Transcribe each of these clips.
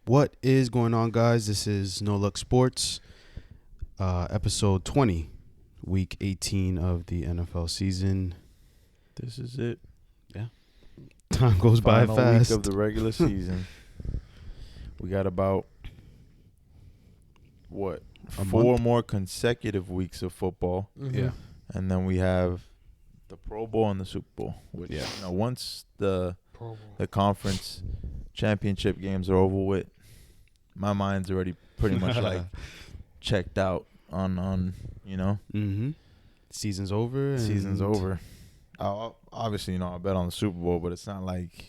What is going on, guys? This is No Luck Sports, episode 20, week 18 of the NFL season. This is it. Yeah. Time goes by Final fast. week of the regular season. We got about, four more consecutive weeks of football. Mm-hmm. Yeah. And then we have the Pro Bowl and the Super Bowl. Which, once the conference championship games are over with, my mind's already pretty much like checked out on. Mm-hmm. Season's over. Season's over. Obviously, I'll bet on the Super Bowl, but it's not like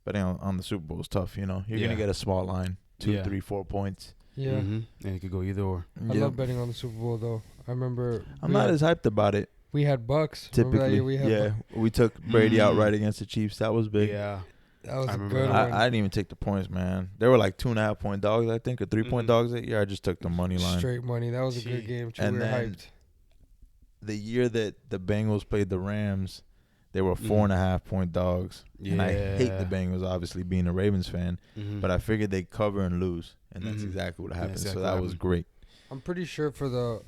betting on the Super Bowl is tough. You're going to get a small line, 2, 3, 4 points. Yeah. Mm-hmm. And it could go either or. I love betting on the Super Bowl, though. I remember. I'm not as hyped about it. We had Bucks. Typically, we took Brady outright against the Chiefs. That was big. Yeah. That was a good one. I didn't even take the points, man. They were like 2.5 point dogs, I think, or 3 point dogs that year. I just took the money line. Straight money. That was a good game, too. And we were then hyped. the year that the Bengals played the Rams, they were 4.5 point dogs. Yeah. And I hate the Bengals, obviously, being a Ravens fan. Mm-hmm. But I figured they'd cover and lose, and that's exactly what happened. So that was great. I'm pretty sure for the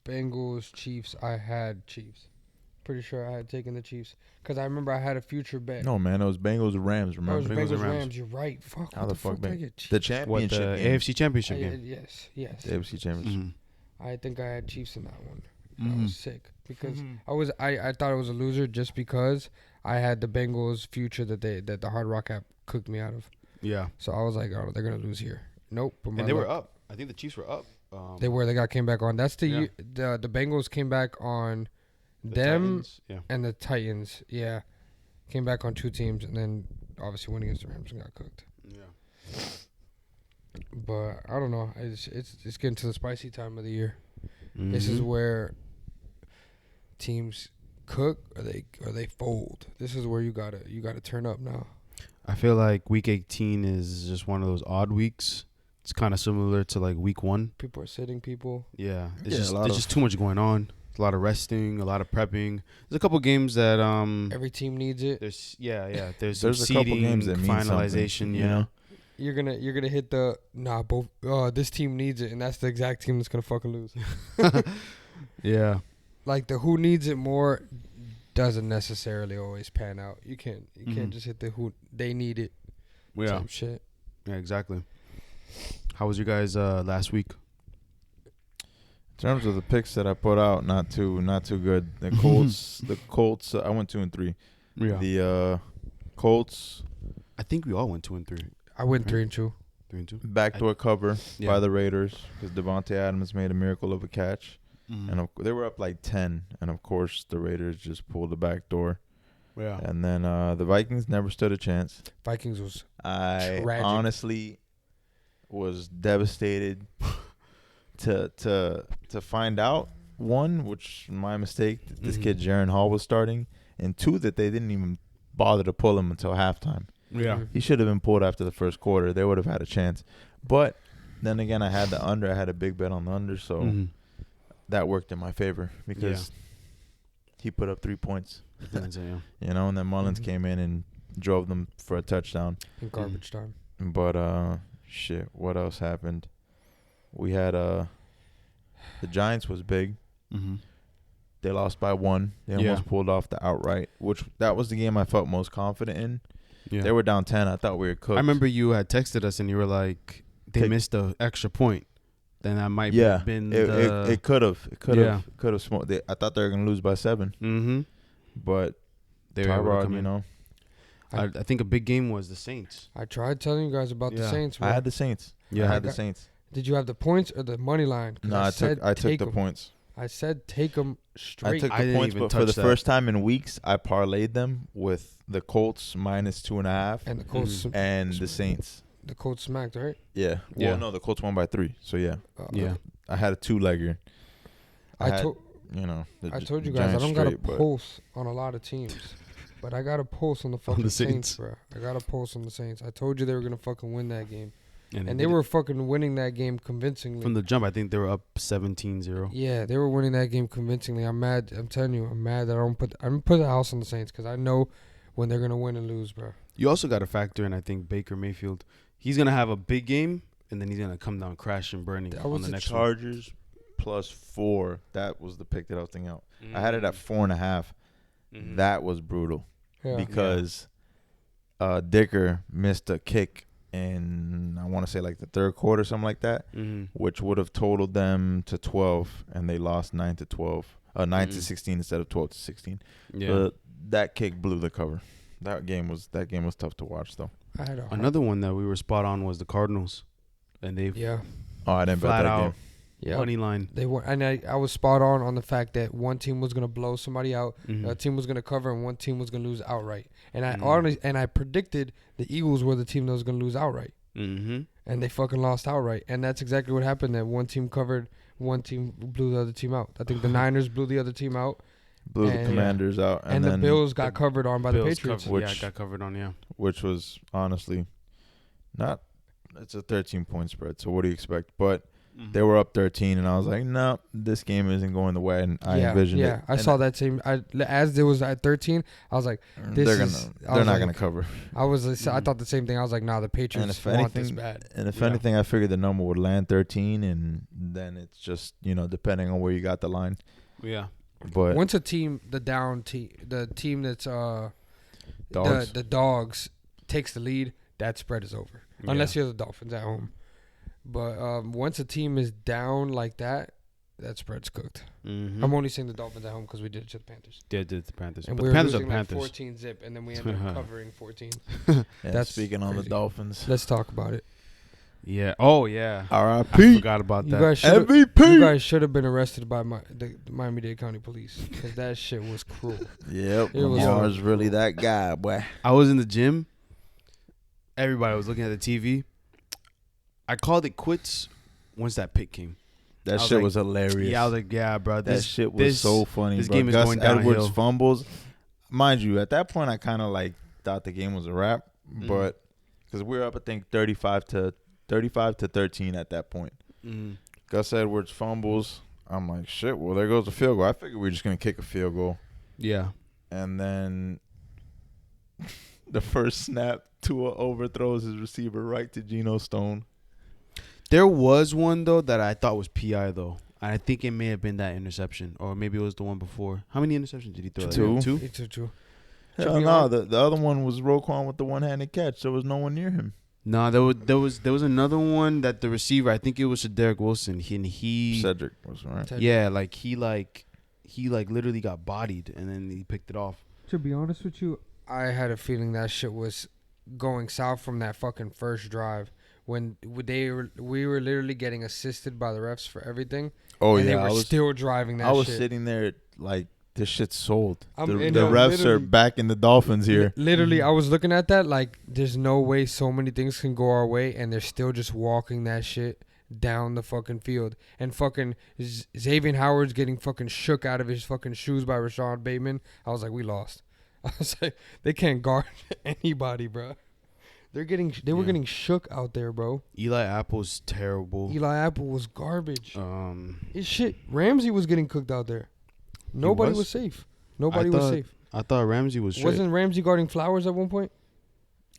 Bengals, Chiefs, I had Chiefs. Pretty sure I had taken the Chiefs because I remember I had a future bet. No, man, it was Bengals Rams. Remember? It was Bengals Rams. You're right. Fuck. How the fuck did I get Chiefs? The championship the game. AFC championship game. Yes. The AFC championship. Mm-hmm. I think I had Chiefs in that one. Mm-hmm. I was sick because I thought I was a loser just because I had the Bengals future that the Hard Rock app cooked me out of. Yeah. So I was like, oh, they're gonna lose here. Nope. But And they were up. I think the Chiefs were up. They came back on. That's the Bengals came back on them and the Titans. Yeah, came back on two teams and then obviously went against the Rams and got cooked. Yeah. But I don't know. It's getting to the spicy time of the year. Mm-hmm. This is where teams cook or they fold. This is where you gotta turn up now. I feel like week 18 is just one of those odd weeks. It's kind of similar to like week 1. People are sitting people. Yeah, there's just too much going on. A lot of resting, a lot of prepping. There's a couple games that every team needs it. There's There's a seeding, couple games that mean finalization. Yeah. You're gonna hit the both. This team needs it, and that's the exact team that's gonna fucking lose. Yeah. Like the who needs it more doesn't necessarily always pan out. You can't just hit the who they need it. Yeah. Type shit. Yeah, exactly. How was your guys last week? In terms of the picks that I put out, not too good. The Colts. I went 2 and 3. Yeah. The Colts. I think we all went 2 and 3. I went 3 and 2. 3 and 2. Backdoor cover by the Raiders because Devontae Adams made a miracle of a catch, and they were up like 10, and of course the Raiders just pulled the back door. Yeah. And then the Vikings never stood a chance. Vikings was I tragic. honestly was devastated to find out, one, which my mistake, that this kid Jaron Hall was starting, and 2, that they didn't even bother to pull him until halftime. Yeah. He should have been pulled after the first quarter. They would have had a chance. But then again, I had the under. I had a big bet on the under, so that worked in my favor because he put up 3 points. And then Mullins came in and drove them for a touchdown. In garbage time. But, what else happened? We had the Giants was big. Mm-hmm. They lost by 1. They almost pulled off the outright, which that was the game I felt most confident in. Yeah. They were down 10. I thought we were cooked. I remember you had texted us and you were like, they missed the extra point. Then that might have been it could have. It could have smoked. I thought they were going to lose by 7. Mm-hmm. But they were able to come in. I think a big game was the Saints. I tried telling you guys about the Saints. I had the Saints. Yeah, I had the Saints. Did you have the points or the money line? No, I took the points. I said take them straight. I took the points, but for the first time in weeks, I parlayed them with the Colts minus 2.5 and the Colts and the Saints. The Colts smacked, right? Yeah. Well, no, the Colts won by 3. So I had a 2-legger. I told you guys I don't got a pulse on a lot of teams, but I got a pulse on the fucking Saints, bro. I got a pulse on the Saints. I told you they were gonna fucking win that game. And they were fucking winning that game convincingly. From the jump, I think they were up 17-0. Yeah, they were winning that game convincingly. I'm mad. I'm telling you, I'm mad that I'm gonna put the house on the Saints because I know when they're gonna win and lose, bro. You also got to factor in, I think, Baker Mayfield. he's gonna have a big game, and then he's gonna come down crashing, burning on the next Chargers +4. That was the pick that I was thinking out. I had it at 4.5. That was brutal because Dicker missed a kick in, I want to say, like the third quarter, something like that, which would have totaled them to 12, and they lost 9-12, 9-16 instead of 12-16. Yeah, but that kick blew the cover. That game was tough to watch, though. Another one that we were spot on was the Cardinals, and they I didn't bet that game. Yeah, money line. They were, and I was spot on the fact that one team was gonna blow somebody out, a team was gonna cover, and one team was gonna lose outright. And I predicted the Eagles were the team that was gonna lose outright, and they fucking lost outright. And that's exactly what happened. That one team covered, one team blew the other team out. I think the Niners blew the other team out, blew the Commanders out, and then the Bills got covered on by the Patriots. Got covered on, which was honestly not. It's a 13-point spread, so what do you expect? But they were up 13, and I was like, no, this game isn't going the way I envisioned it. Yeah, I saw that same. As it was at 13, I was like, they're not gonna cover. I thought the same thing. I was like, nah, the Patriots want this bad. And if anything, I figured the number would land 13, and then it's just depending on where you got the line. Yeah. But once a team, the team that's the dogs takes the lead, that spread is over. Unless you're the Dolphins at home. But once a team is down like that, that spread's cooked. I'm only saying the Dolphins at home because we did it to the Panthers. Yeah, did the Panthers. And but we the Panthers are Panthers. Panthers. 14 zip, and then we ended up covering 14. That's speaking on the Dolphins. Let's talk about it. Yeah. Oh, yeah. R.I.P. I forgot about that. MVP. You guys should have been arrested by the Miami-Dade County Police because that shit was cruel. Yep. I was really that guy, boy. I was in the gym. Everybody was looking at the TV. I called it quits once that pick came. That shit was hilarious. Yeah, I was like, yeah, bro. That shit was so funny. This bro. game is Gus going downhill. Edwards fumbles. Mind you, at that point, I kind of thought the game was a wrap, but because we were up, I think 35 to 13 at that point. Gus Edwards fumbles. I'm like, shit. Well, there goes the field goal. I figured we were just gonna kick a field goal. Yeah. And then the first snap, Tua overthrows his receiver right to Geno Stone. There was one, though, that I thought was PI, though. I think it may have been that interception, or maybe it was the one before. How many interceptions did he throw? Two. Hell no, the other one was Roquan with the one-handed catch. There was no one near him. No, there was another one that the receiver, I think it was Cedric Wilson. Cedric was right. Yeah, he literally got bodied, and then he picked it off. To be honest with you, I had a feeling that shit was going south from that fucking first drive. When we were literally getting assisted by the refs for everything. Oh, and they were still driving that shit. I was sitting there like, this shit's sold. The refs are back in the Dolphins here. Literally, I was looking at that like, there's no way so many things can go our way, and they're still just walking that shit down the fucking field. And fucking Xavier Howard's getting fucking shook out of his fucking shoes by Rashad Bateman. I was like, we lost. I was like, they can't guard anybody, bro. They were getting shook out there, bro. Eli Apple's terrible. Eli Apple was garbage. His shit. Ramsey was getting cooked out there. Nobody was safe. Nobody was safe. I thought Ramsey was straight. Wasn't Ramsey guarding Flowers at one point?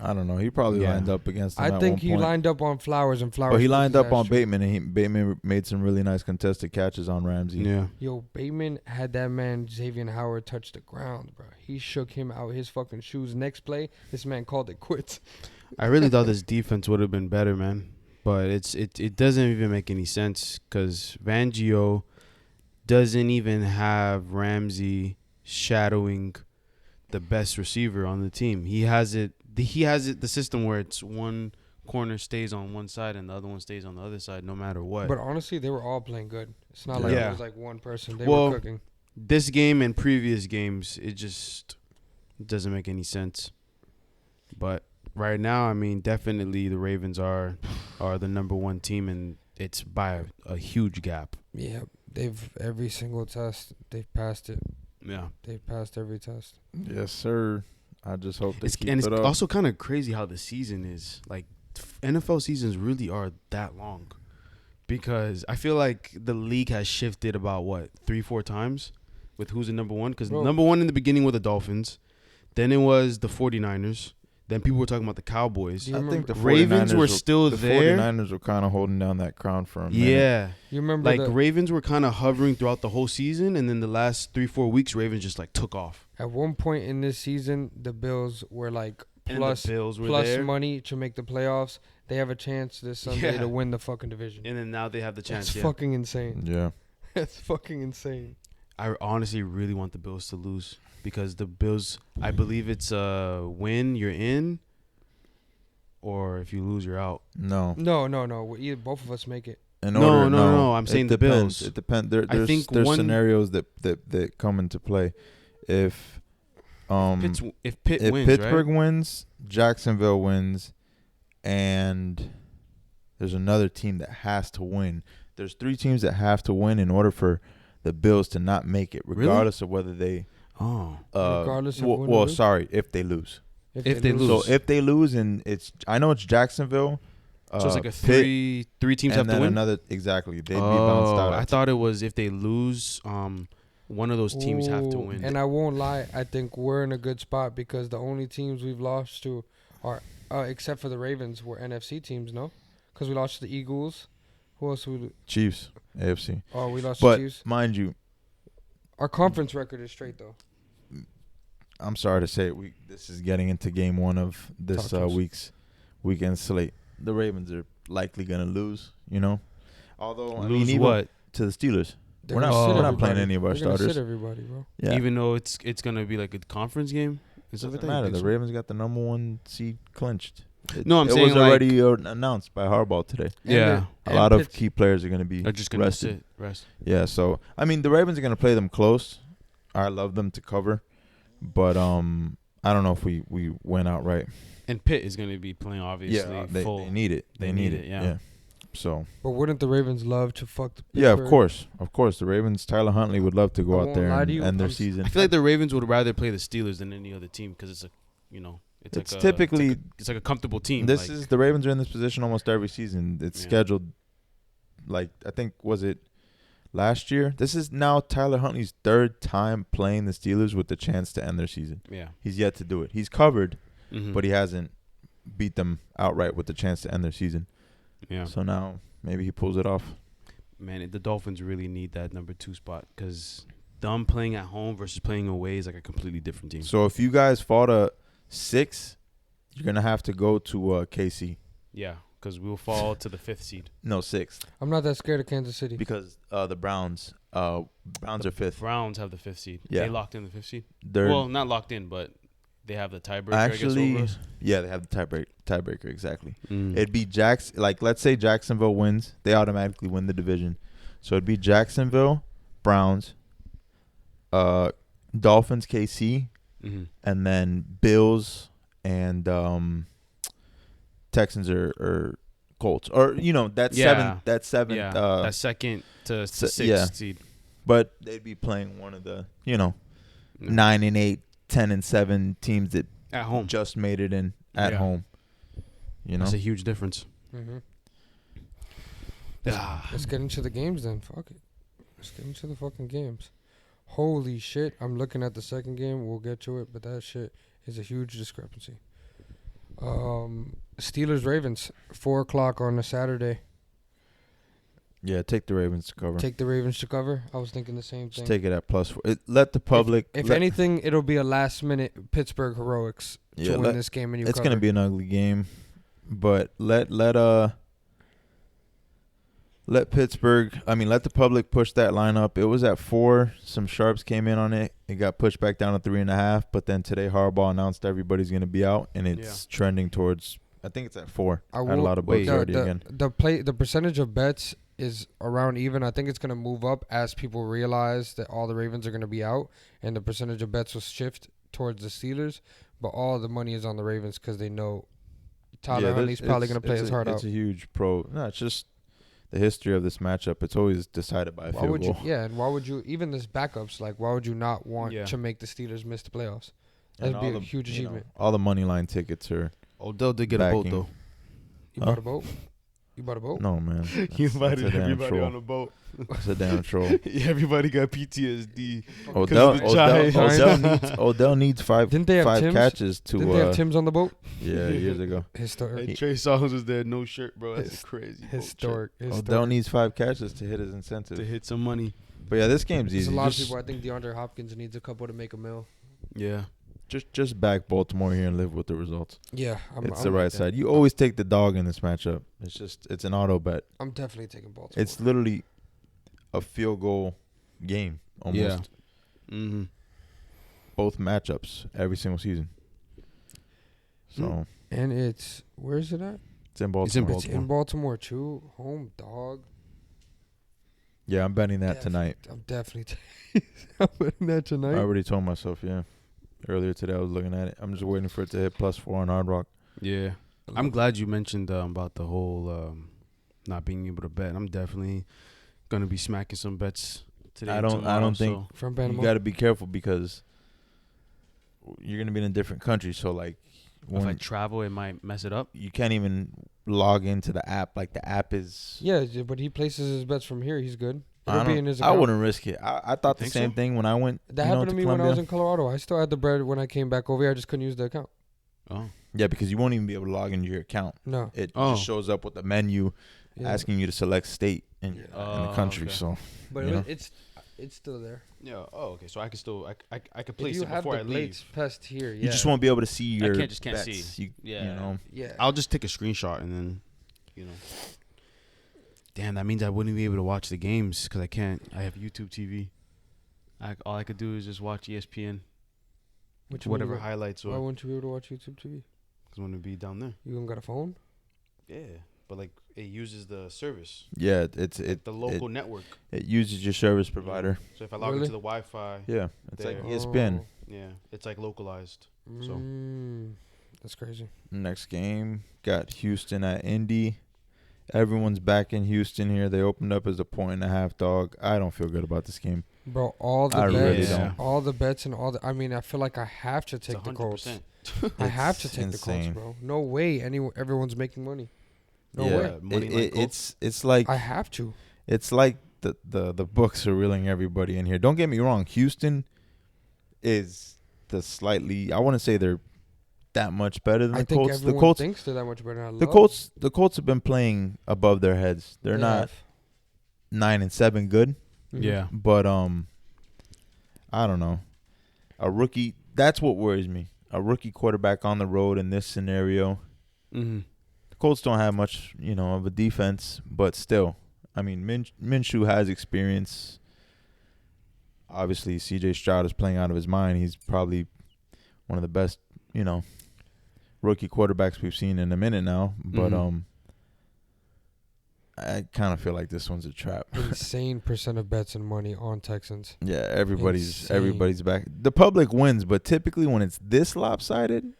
I don't know. He probably lined up against him. I think he lined up on Flowers and Flowers. But he lined up on Bateman, and Bateman made some really nice contested catches on Ramsey. Yeah. Yo, Bateman had that man Xavier Howard touch the ground, bro. He shook him out his fucking shoes. Next play, this man called it quits. I really thought this defense would have been better, man. But it doesn't even make any sense because Fangio doesn't even have Ramsey shadowing the best receiver on the team. He has it the system where it's one corner stays on one side and the other one stays on the other side no matter what. But honestly, they were all playing good. It's not like it was like one person. They were cooking. This game and previous games, it just doesn't make any sense. But right now, I mean, definitely the Ravens are the number one team, and it's by a huge gap. Yeah, every single test, they've passed it. Yeah. They've passed every test. Yes, sir. I just hope they keep it up. And it's also kind of crazy how the season is. Like, NFL seasons really are that long. Because I feel like the league has shifted about, 3-4 times with who's the number one? Because number one in the beginning were the Dolphins. Then it was the 49ers. Then people were talking about the Cowboys. I think the Ravens were still there. The 49ers were kind of holding down that crown for a minute. Yeah. You remember Ravens were kind of hovering throughout the whole season, and then the last 3-4 weeks, Ravens just like took off. At one point in this season, the Bills were like plus there. money to make the playoffs. They have a chance this Sunday to win the fucking division. And then now they have the chance. That's fucking insane. Yeah. That's fucking insane. I honestly really want the Bills to lose because the Bills, I believe it's a win, you're in, or if you lose, you're out. No. Both of us make it. No. I'm saying the Bills. It depends. There's scenarios that come into play. If Pittsburgh wins, Jacksonville wins, and there's another team that has to win. There's 3 teams that have to win in order for the Bills to not make it, regardless of whether they. Regardless of sorry, if they lose. If they lose. So if they lose, and I know it's Jacksonville. So it's like a three teams have to win. Exactly. They'd be bounced out. I thought it was if they lose, one of those teams have to win. And I won't lie, I think we're in a good spot because the only teams we've lost to are, except for the Ravens, were NFC teams. No, because we lost to the Eagles. Who else? Chiefs, AFC. Oh, we lost to Chiefs. But mind you, our conference record is straight though. I'm sorry to say it. This is getting into game 1 of this weekend slate. The Ravens are likely gonna lose. Although lose what to the Steelers. We're not playing any of our starters. Sit everybody, bro. Yeah. Even though it's gonna be like a conference game. It doesn't matter. The Ravens got the number 1 seed clinched. It was already announced by Harbaugh today. Yeah, a lot of key players are going to be just going to rest. Yeah, so the Ravens are going to play them close. I love them to cover, but I don't know if we went out right. And Pitt is going to be playing obviously. Yeah, they need it. They need it. Yeah. So. But wouldn't the Ravens love to fuck the Pittsburgh? Yeah, of course. The Ravens, Tyler Huntley would love to go out there and end their season. I feel like the Ravens would rather play the Steelers than any other team because it's It's like a comfortable team. The Ravens are in this position almost every season. It's scheduled, I think, was it last year? This is now Tyler Huntley's 3rd time playing the Steelers with the chance to end their season. Yeah. He's yet to do it. He's covered, but he hasn't beat them outright with the chance to end their season. Yeah. So now maybe he pulls it off. Man, the Dolphins really need that number 2 spot because them playing at home versus playing away is like a completely different team. So if you guys fought a 6, you're going to have to go to KC. Yeah, because we'll fall to the 5th seed. No, 6th. I'm not that scared of Kansas City. Because the Browns are 5th. Browns have the 5th seed. Yeah. They locked in the 5th seed? Well, not locked in, but they have the tiebreaker, Actually, I guess, yeah, they have the tiebreaker, exactly. It'd be let's say Jacksonville wins. They automatically win the division. So it'd be Jacksonville, Browns, Dolphins, KC, and then Bills and Texans or Colts, or that's seventh. That's 7th. That's 2nd to 6th seed. But they'd be playing one of the 9-8, 10-7 teams that at home just made it in at home. That's a huge difference. Let's get into the games then. Fuck it. Let's get into the fucking games. Holy shit. I'm looking at the second game. We'll get to it, but that shit is a huge discrepancy. Steelers-Ravens, 4 o'clock on a Saturday. Yeah, take the Ravens to cover. Take the Ravens to cover? I was thinking the same thing. Just take it at +4. Let the public... If anything, it'll be a last-minute Pittsburgh heroics to win this game, and you it's cover. It's going to be an ugly game, but let Pittsburgh... let the public push that line up. It was at 4. Some sharps came in on it. It got pushed back down to 3.5, but then today Harbaugh announced everybody's going to be out, and it's trending towards... I think it's at 4. I had a lot of books already again. The percentage of bets is around even. I think it's going to move up as people realize that all the Ravens are going to be out, and the percentage of bets will shift towards the Steelers. But all the money is on the Ravens because they know Tyler Huntley's probably going to play his heart out. It's a huge pro. No, it's just the history of this matchup. It's always decided by a field goal. And why would you, even this backups, why would you not want to make the Steelers miss the playoffs? That'd be a huge achievement. All the money line tickets are... Odell did get a boat, though. You bought a boat? You bought a boat? No, man. He invited everybody on a boat. That's a damn troll. Everybody got PTSD. Odell needs five catches to. Didn't they have Tim's on the boat? Yeah, years ago. Historic. And Trey Songz was there, no shirt, bro. That's crazy. Historic. Odell needs 5 catches to hit his incentive. To hit some money. But yeah, this game's easy. There's a lot of people. I think DeAndre Hopkins needs a couple to make a mill. Yeah. Just back Baltimore here and live with the results. Yeah, it's the right side. You always take the dog in this matchup. It's an auto bet. I'm definitely taking Baltimore. It's literally a field goal game almost. Yeah. Mm-hmm. Both matchups every single season. So and where's it at? It's in Baltimore. It's in Baltimore too. Home dog. Yeah, I'm betting that tonight. I'm definitely I'm betting that tonight. I already told myself, yeah. Earlier today, I was looking at it. I'm just waiting for it to hit +4 on Hard Rock. Yeah. I'm glad you mentioned about the whole not being able to bet. I'm definitely going to be smacking some bets today. I don't think from Panama. You got to be careful because you're going to be in a different country. So, like, if I travel, it might mess it up. You can't even log into the app. Like, the app is... Yeah, but he places his bets from here. He's good. I wouldn't risk it. I thought the same thing when I went. That happened to me when I was in Colorado. I still had the bread when I came back over here. I just couldn't use the account. Oh. Yeah, because you won't even be able to log into your account. No. It just shows up with the menu asking you to select state in the country. Okay. So, but it's still there. Yeah. Oh, okay. So I can still I could place it before I leave. Pest here. Yeah. You just won't be able to see your. I can't bets. see. Yeah. I'll just take a screenshot and then, Damn, that means I wouldn't be able to watch the games because I can't. I have YouTube TV. All I could do is just watch ESPN. Whatever highlights. Why wouldn't you be able to watch YouTube TV? Because I want to be down there. You don't got a phone? Yeah, but like it uses the service. Yeah, it's the local network. It uses your service provider. So if I log into the Wi-Fi. Yeah, it's like ESPN. Yeah, it's like localized. So that's crazy. Next game got Houston at Indy. Everyone's back in Houston here. They opened up as a 1.5 dog. I don't feel good about this game. Bro, all the bets and all the... I mean, I feel like I have to take the Colts. I have to take the Colts, bro. No way everyone's making money. No way. Money it's like... I have to. It's like the books are reeling everybody in here. Don't get me wrong. Houston is the slightly... I wouldn't say they're that much better than the Colts. The Colts thinks they're that much better. The Colts have been playing above their heads. They're not 9-7 good. Mm-hmm. Yeah. But I don't know. A rookie, that's what worries me. A rookie quarterback on the road in this scenario. Mm-hmm. The Colts don't have much, of a defense, but still. I mean, Minshew has experience. Obviously, CJ Stroud is playing out of his mind. He's probably one of the best, rookie quarterbacks we've seen in a minute now. But I kind of feel like this one's a trap. Insane percent of bets and money on Texans. Yeah, everybody's back. The public wins, but typically when it's this lopsided,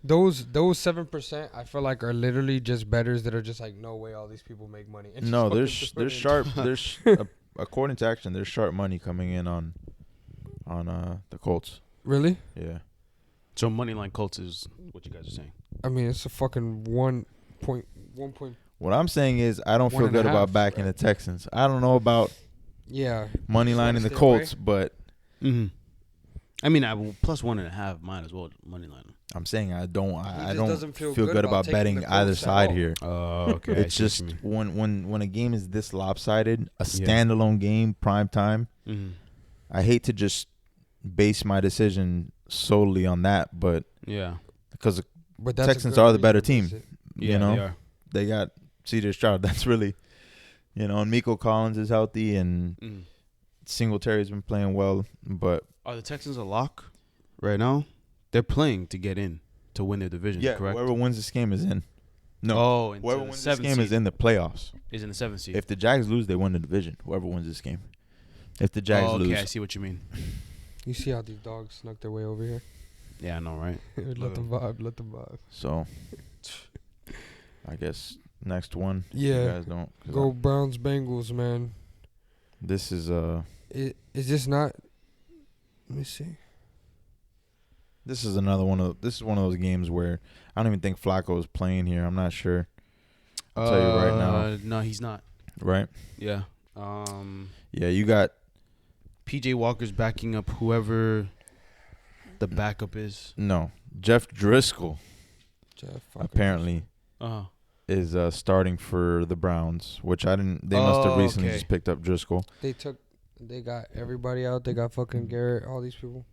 those 7% I feel like are literally just bettors that are just like, no way all these people make money. No, there's sharp. There's according to Action, there's sharp money coming in on the Colts. Really? Yeah. So moneyline Colts is what you guys are saying. I mean, it's a fucking 1 point. What I'm saying is I don't feel good about backing the Texans. I don't know about money line in the Colts, but I mean, I will plus 1.5 might as well money line. I'm saying I don't feel good about betting either side here. Oh, okay. It's just when a game is this lopsided, a standalone game, prime time. I hate to just base my decision solely on that, but because the Texans are the better team. They are. They got CJ Stroud. That's really, and Miko Collins is healthy, and Singletary's been playing well. But are the Texans a lock right now? They're playing to get in to win their division. Yeah, correct. Whoever wins this game is in. No, whoever wins this game is in the playoffs. Is in the 7th seed. If the Jags lose, they win the division. Whoever wins this game. If the Jags lose, I see what you mean. You see how these dogs snuck their way over here? Yeah, I know, right? Let them vibe. So, I guess next one. Yeah. You guys don't go Browns Bengals, man. This is Is this not? Let me see. This is one of those games where I don't even think Flacco is playing here. I'm not sure. I'll tell you right now. No, he's not. Right? Yeah. Yeah, you got PJ Walker's backing up whoever the backup is. No, Jeff Driscoll. Apparently. Is starting for the Browns, which I didn't. They must have recently just picked up Driscoll. They got everybody out. They got fucking Garrett. All these people.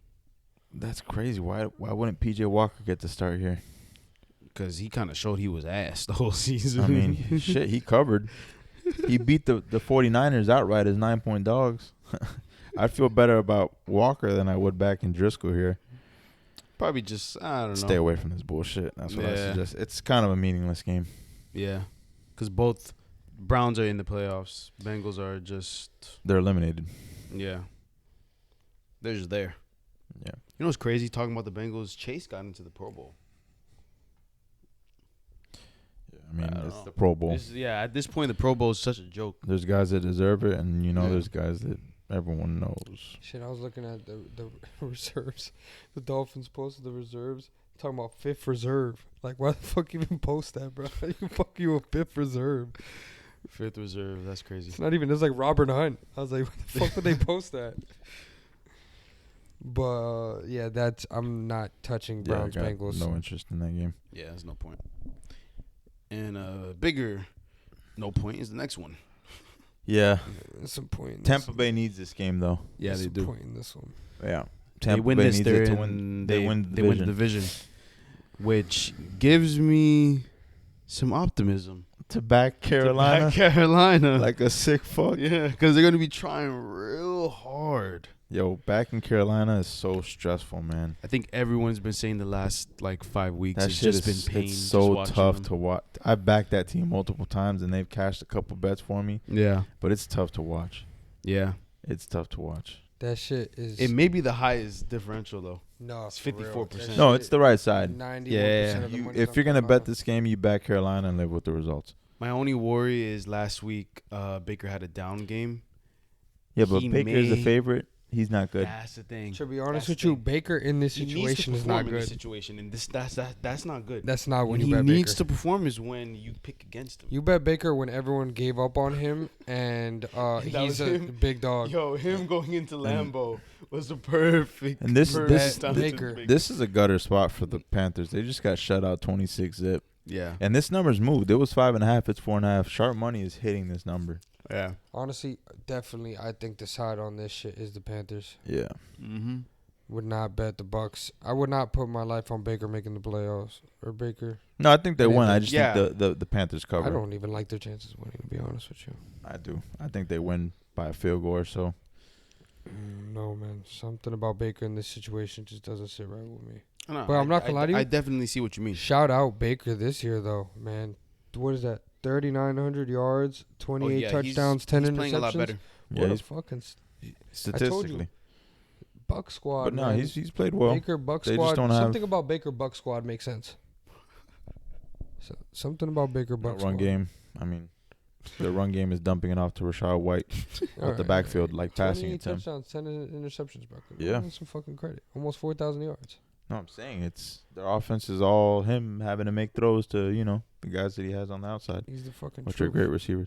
That's crazy. Why wouldn't PJ Walker get to start here? Because he kind of showed he was ass the whole season. I mean, shit, he covered. He beat the 49ers outright as 9-point dogs. I'd feel better about Walker than I would back in Driscoll here. Probably just, I don't know. Stay away from this bullshit. That's what I suggest. It's kind of a meaningless game. Yeah. Because both Browns are in the playoffs. Bengals are just... They're eliminated. Yeah. They're just there. Yeah. You know what's crazy? Talking about the Bengals, Chase got into the Pro Bowl. Yeah, I mean, it's the Pro Bowl. At this point, the Pro Bowl is such a joke. There's guys that deserve it, and, there's guys that everyone knows. Shit, I was looking at the reserves. The Dolphins posted the reserves. Talking about fifth reserve. Like, why the fuck even post that, bro? How you fuck you a fifth reserve? Fifth reserve, that's crazy. It's not even, it's like Robert Hunt. I was like, what the fuck would they post that? But, I'm not touching Browns Bengals. No interest in that game. Yeah, there's no point. And a bigger no point is the next one. Yeah. There's some point. Tampa Bay needs this game, though. Yeah, they do. Point in this one. Yeah. Tampa Bay needs it to win. They win the division, which gives me some optimism. To back Carolina. Like a sick fuck. Yeah, because they're going to be trying real hard. Yo, back in Carolina is so stressful, man. I think everyone's been saying the last 5 weeks it's just been pain. It's so tough to watch. I've backed that team multiple times, and they've cashed a couple bets for me. Yeah. But it's tough to watch. Yeah. It's tough to watch. That shit is... It may be the highest differential, though. No, it's 54%. No, it's the right side. 91% of the money. If you're going to bet this game, you back Carolina and live with the results. My only worry is last week Baker had a down game. Yeah, but Baker's the favorite. He's not good. That's the thing. To be honest with you, Baker in this situation is not good. In this situation, and that's not good. That's not when you bet Baker. He needs to perform is when you pick against him. You bet Baker when everyone gave up on him, and he's a big dog. Yo, him going into Lambeau was the perfect. And this Baker. This is a gutter spot for the Panthers. They just got shut out 26-zip. Yeah. And this number's moved. It was 5.5. It's 4.5. Sharp money is hitting this number. Yeah. Honestly, definitely, I think the side on this shit is the Panthers. Yeah. Mm-hmm. Would not bet the Bucks. I would not put my life on Baker making the playoffs or Baker. No, I think they win. I just think the Panthers cover. I don't even like their chances of winning, to be honest with you. I do. I think they win by a field goal or so. No, man. Something about Baker in this situation just doesn't sit right with me. No, but I'm not going to lie to you. I definitely see what you mean. Shout out Baker this year, though, man. What is that? 3,900 yards, 28 touchdowns, 10 interceptions. He's playing a lot better. Yeah, he's fucking statistically. I told you, Buck squad. But no, he's played well. Baker Buck squad. Something about Baker Buck squad makes sense. So, something about Baker Buck squad. Run game. I mean, the run game is dumping it off to Rashad White at the backfield, like passing it to him. 28 touchdowns, 10 interceptions, bro. Yeah. Some fucking credit. Almost 4,000 yards. No, I'm saying it's their offense is all him having to make throws to, the guys that he has on the outside. He's the fucking which are great receivers.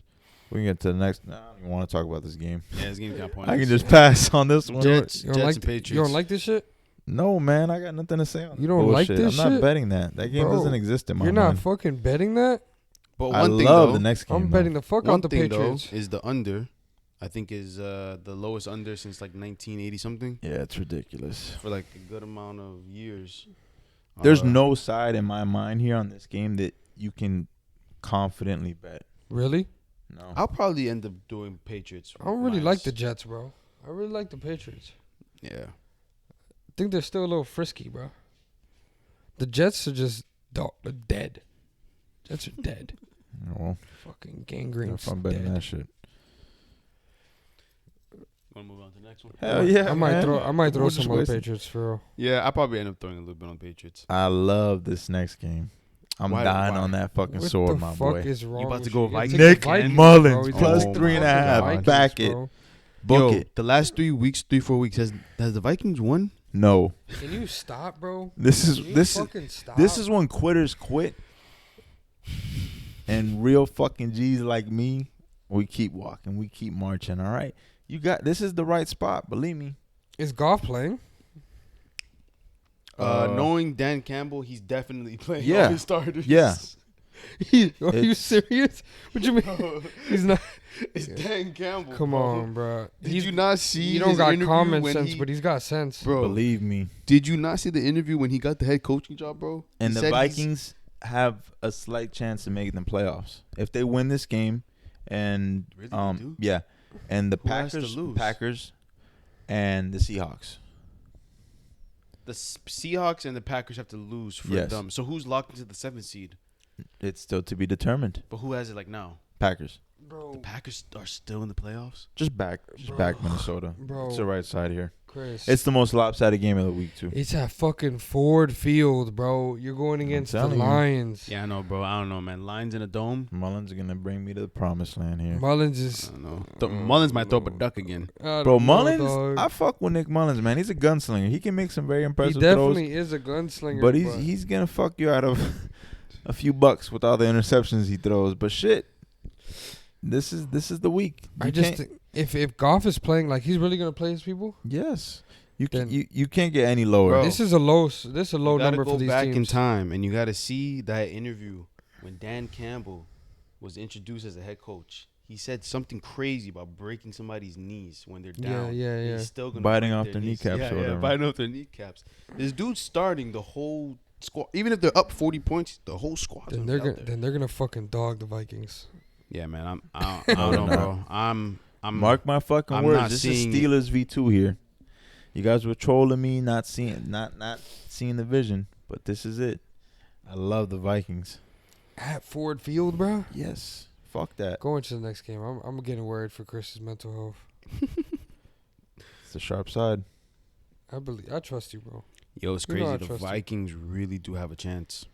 We can get to the next. I don't even want to talk about this game. Yeah, this game's got points. I can just pass on this one. Jets and Patriots. You don't like this shit? No, man. I got nothing to say on You don't like this shit? I'm not betting that. That game doesn't exist in my mind. You're not fucking betting that? But I love the next game. I'm betting the fuck out the Patriots. Though, is the under. I think is the lowest under since 1980 something. Yeah, it's ridiculous. For a good amount of years. There's no side in my mind here on this game that you can confidently bet. Really? No. I'll probably end up doing Patriots. I don't really like the Jets, bro. I really like the Patriots. Yeah. I think they're still a little frisky, bro. The Jets are just dead. Jets are dead. Well, fucking gangrene. If I'm betting that shit. Want to move on to the next one? Hell yeah, I might throw some on the Patriots for real. Yeah, I'll probably end up throwing a little bit on Patriots. I love this next game. I'm dying on that fucking sword, my boy. What the fuck is wrong? You about to go Vikings? Nick Mullins plus 3.5. Back it. Book it. The last 3 4 weeks has the Vikings won? No. Can you stop, bro? This is when quitters quit. And real fucking G's like me, we keep walking. We keep marching, all right? This is the right spot, believe me. Is Goff playing? Knowing Dan Campbell, he's definitely playing all his starters. Yeah. Are you serious? What you mean? He's not. It's Dan Campbell. Come on, bro. Did you not see? You don't got common sense, but he's got sense, bro. Believe me. Did you not see the interview when he got the head coaching job, bro? And the Vikings have a slight chance of making the playoffs if they win this game, and yeah, and the Packers, and the Seahawks. The Seahawks and the Packers have to lose for them. So who's locked into the 7th seed? It's still to be determined. But who has it like now? Packers. Bro. The Packers are still in the playoffs? Just back Minnesota. Bro. It's the right side here. Chris. It's the most lopsided game of the week, too. It's at fucking Ford Field, bro. You're going against the Lions. Yeah, I know, bro. I don't know, man. Lions in a dome. Mullins are going to bring me to the promised land here. Mullins is... I don't know. Mullins might throw up a duck again. Bro, Mullins, I fuck with Nick Mullins, man. He's a gunslinger. He can make some very impressive throws. He definitely is a gunslinger. But he's going to fuck you out of a few bucks with all the interceptions he throws. But shit, this is the week. I just think if Goff is playing, like, he's really going to play his people? Yes. You can't get any lower. Bro, this is a low number for these teams. You got to go back in time, and you got to see that interview when Dan Campbell was introduced as a head coach. He said something crazy about breaking somebody's knees when they're down. Yeah. He's still gonna biting off their kneecaps or whatever. Biting off their kneecaps. This dude's starting the whole squad. Even if they're up 40 points, the whole squad. Then they're gonna fucking dog the Vikings. Yeah, man. I don't know, bro. I'm mark my fucking words. This is Steelers V2 here. You guys were trolling me, not seeing the vision, but this is it. I love the Vikings. At Ford Field, bro? Yes. Fuck that. Going to the next game. I'm getting worried for Chris's mental health. It's the sharp side. I trust you, bro. Yo, it's crazy. The Vikings really do have a chance.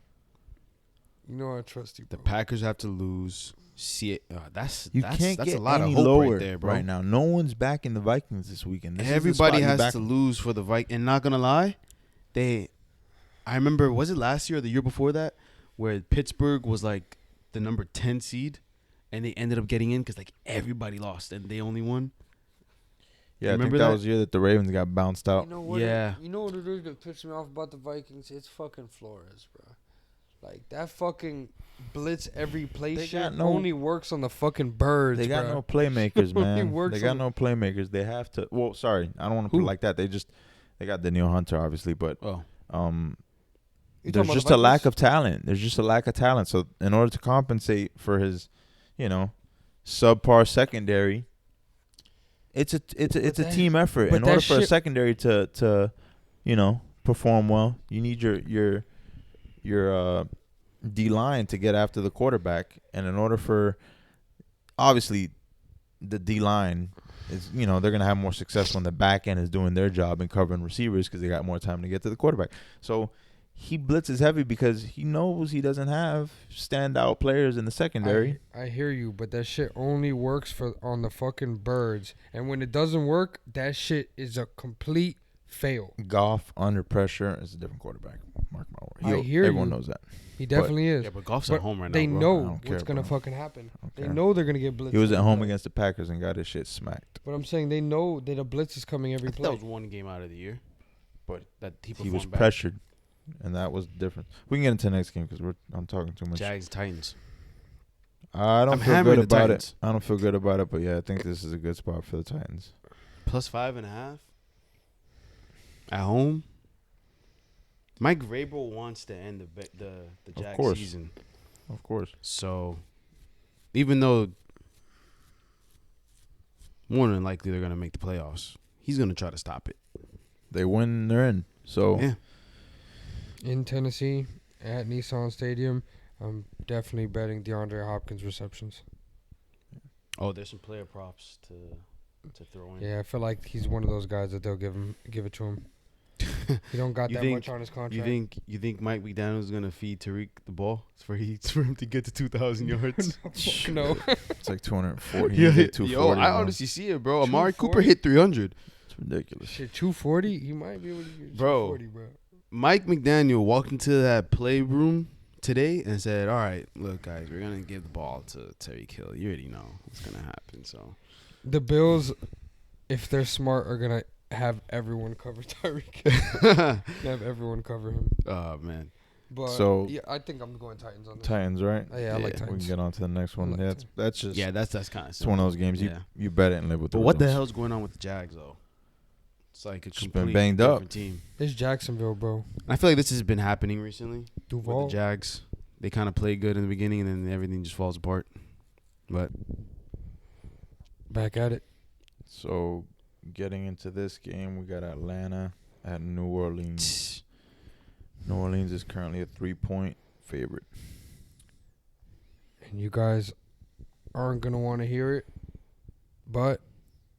You know I trust you, bro. The Packers have to lose. That's a lot of hope lower right there, bro. Right now. No one's backing the Vikings this weekend. Everybody has to lose for the Vikings. And not gonna lie, I remember, was it last year or the year before that, where Pittsburgh was like the number 10 seed, and they ended up getting in because like everybody lost and they only won. Yeah, I think that was the year that the Ravens got bounced out. You know what it is that pisses me off about the Vikings? It's fucking Flores, bro. Like, that fucking blitz every play shit only works on the fucking birds, They got no playmakers, man. They got no playmakers. They have to. Well, sorry, I don't want to put it like that. They got Danielle Hunter, obviously, but there's just a lack of talent. So in order to compensate for his, subpar secondary, it's a team effort. In order for a secondary to perform well, you need your D-line to get after the quarterback. And in order for, obviously, the D-line is, they're going to have more success when the back end is doing their job and covering receivers because they got more time to get to the quarterback. So he blitzes heavy because he knows he doesn't have standout players in the secondary. I hear you, but that shit only works on the fucking birds. And when it doesn't work, that shit is a complete fail. Goff under pressure is a different quarterback. Mark my word. Everyone knows that. He definitely is. Yeah, but Goff's at home right now. They know what's going to fucking happen. They know they're going to get blitzed. He was at home against the Packers and got his shit smacked. But I'm saying they know that a blitz is coming every play. That was one game out of the year. But he was pressured, and that was different. We can get into the next game because I'm talking too much. Jags, Titans. I don't feel good about it. I don't feel good about it, but yeah, I think this is a good spot for the Titans. Plus 5.5 at home. Mike Vrabel wants to end the Jags season. Of course. So, even though more than likely they're going to make the playoffs, he's going to try to stop it. They win, they're in. So, yeah. In Tennessee, at Nissan Stadium, I'm definitely betting DeAndre Hopkins receptions. Oh, there's some player props to throw in. Yeah, I feel like he's one of those guys that they'll give it to him. He don't got much on his contract. You think Mike McDaniel's gonna feed Tariq the ball for him to get to 2,000 yards? No. It's like 240. Yeah, 240. I honestly see it, bro. Amari Cooper hit 300. It's ridiculous. Shit, 240? He might be able to get 240, bro. Mike McDaniel walked into that playroom today and said, all right, look, guys, we're going to give the ball to Tyreek Hill. You already know what's going to happen. So the Bills, if they're smart, are going to have everyone cover Tyreek Hill. Have everyone cover him. Oh, man. But yeah, I think I'm going Titans on this. Titans, right? Yeah, I like Titans. We can get on to the next one. Like that's just that's kind of. It's one of those games you bet it and live with. But what the hell's going on with the Jags though? It's like a complete banged different up team. It's Jacksonville, bro. I feel like this has been happening recently. Duval. With the Jags, they kind of play good in the beginning and then everything just falls apart. But back at it. So, getting into this game, we got Atlanta at New Orleans. New Orleans is currently a 3-point favorite. And you guys aren't going to want to hear it, but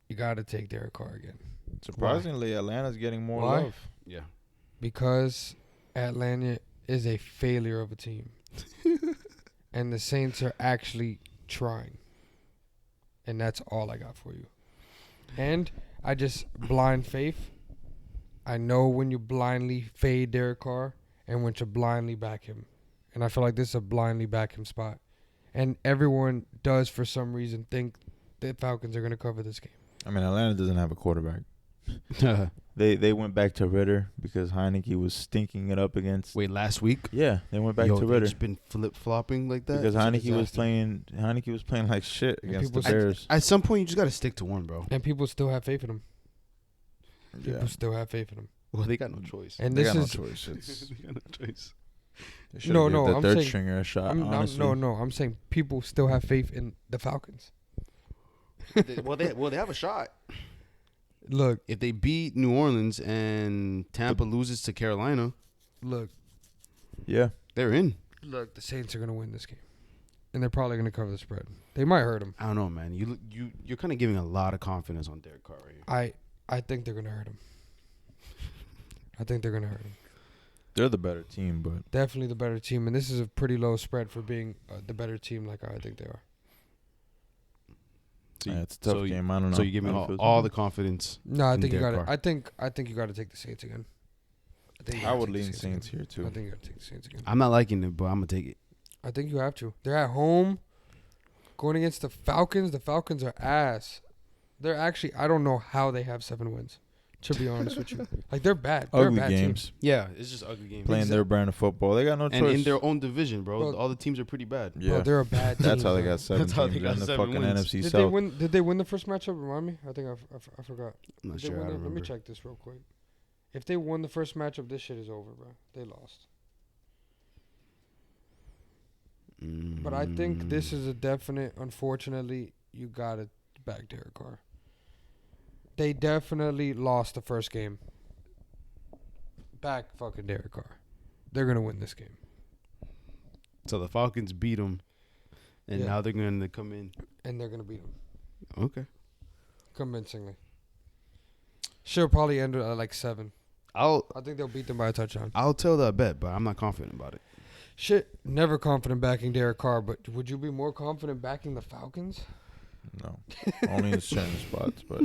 you got to take Derek Carr again. Surprisingly, why? Atlanta's getting more love. Yeah. Because Atlanta is a failure of a team. And the Saints are actually trying. And that's all I got for you. And I just blind faith. I know when you blindly fade Derek Carr and when to blindly back him. And I feel like this is a blindly back him spot. And everyone does, for some reason, think the Falcons are going to cover this game. I mean, Atlanta doesn't have a quarterback. They went back to Ritter because Heineke was stinking it up against. Wait, last week? Yeah, they went back to Ritter. They've been flip-flopping like that? Because Heineke was playing like shit against the Bears. At some point, you just got to stick to one, bro. And people still have faith in him. People still have faith in him. Well, they got no choice. And they got no choice. No, I'm third saying, stringer a shot. I'm saying people still have faith in the Falcons. they have a shot. Look, if they beat New Orleans and Tampa loses to Carolina, yeah, they're in. Look, the Saints are gonna win this game, and they're probably gonna cover the spread. They might hurt them. I don't know, man. You're kind of giving a lot of confidence on Derek Carr right here. I think they're gonna hurt him. I think they're gonna hurt him. They're the better team, but definitely the better team, and this is a pretty low spread for being the better team, like I think they are. It's a tough game. I don't know. So you give me all the confidence. No, I think you got it. I think you got to take the Saints again. I would lean Saints here too. I think you got to take the Saints again. I'm not liking it, but I'm gonna take it. I think you have to. They're at home, going against the Falcons. The Falcons are ass. They're actually. I don't know how they have 7 wins. To be honest with you, like they're bad. They're ugly bad games. Team. Yeah, it's just ugly games. Playing their brand of football, they got no choice. And in their own division, bro, all the teams are pretty bad. Yeah, bro, they're a bad team. That's how they got 7 That's how teams they got in the 7 fucking wins. NFC Did South. Did they win the first matchup? Remind me. I think I forgot. I'm not sure. Let me check this real quick. If they won the first matchup, this shit is over, bro. They lost. But I think this is a definite. Unfortunately, you gotta back Derek Carr. They definitely lost the first game. Back fucking Derek Carr. They're gonna win this game. So the Falcons beat them, and now they're gonna come in, and they're gonna beat them. Okay. Convincingly. She'll probably end at like 7. I think they'll beat them by a touchdown. I'll tell that bet, but I'm not confident about it. Shit, never confident backing Derek Carr, but would you be more confident backing the Falcons? No, only in certain spots, but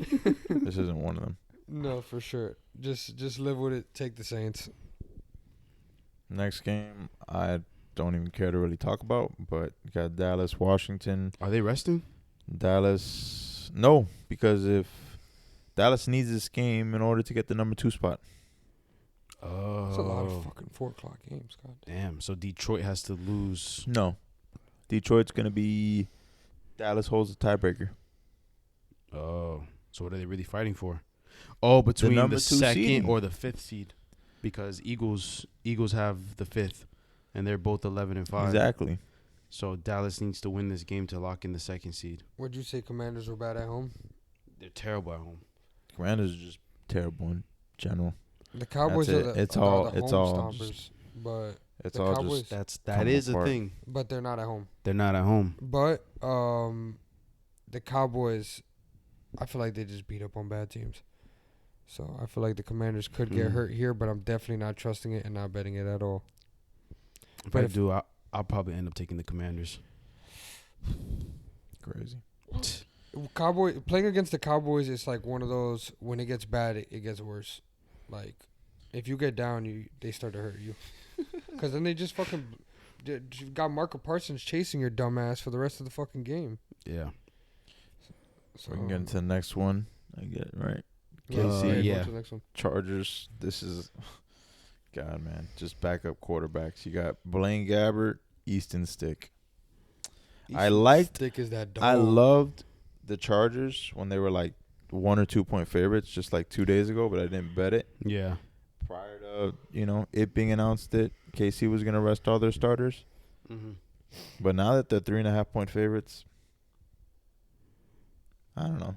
this isn't one of them. No, for sure. Just live with it. Take the Saints. Next game, I don't even care to really talk about, but you got Dallas, Washington. Are they resting? Dallas, no, because if Dallas needs this game in order to get the number 2 spot. Oh, that's a lot of fucking 4:00 games, God. Damn. So Detroit has to lose. No, Detroit's gonna be. Dallas holds the tiebreaker. Oh, so what are they really fighting for? Oh, between the 2nd seed. or the 5th seed, because Eagles have the 5th, and they're both 11-5. Exactly. So Dallas needs to win this game to lock in the 2nd seed. Would you say Commanders were bad at home? They're terrible at home. Commanders are just terrible in general. The Cowboys are the home stompers, but it's the all Cowboys, just that is a thing. But they're not at home. They're not at home. But the Cowboys, I feel like they just beat up on bad teams. So I feel like the Commanders could get hurt here, but I'm definitely not trusting it and not betting it at all. If I do, I'll probably end up taking the Commanders. Crazy. Playing against the Cowboys is like one of those, when it gets bad, it gets worse. Like, if you get down, they start to hurt you. Because then they just fucking you've got Marco Parsons chasing your dumb ass for the rest of the fucking game. Yeah. So we can get into the next one. I get it, right. KC, yeah. Chargers. This is, God, man, just backup quarterbacks. You got Blaine Gabbert, Easton Stick. Stick is that dog. I loved the Chargers when they were like 1 or 2 point favorites just like 2 days ago, but I didn't bet it. Yeah. Prior to, it being announced that KC was going to rest all their starters. Mm-hmm. But now that they're 3.5 point favorites, I don't know.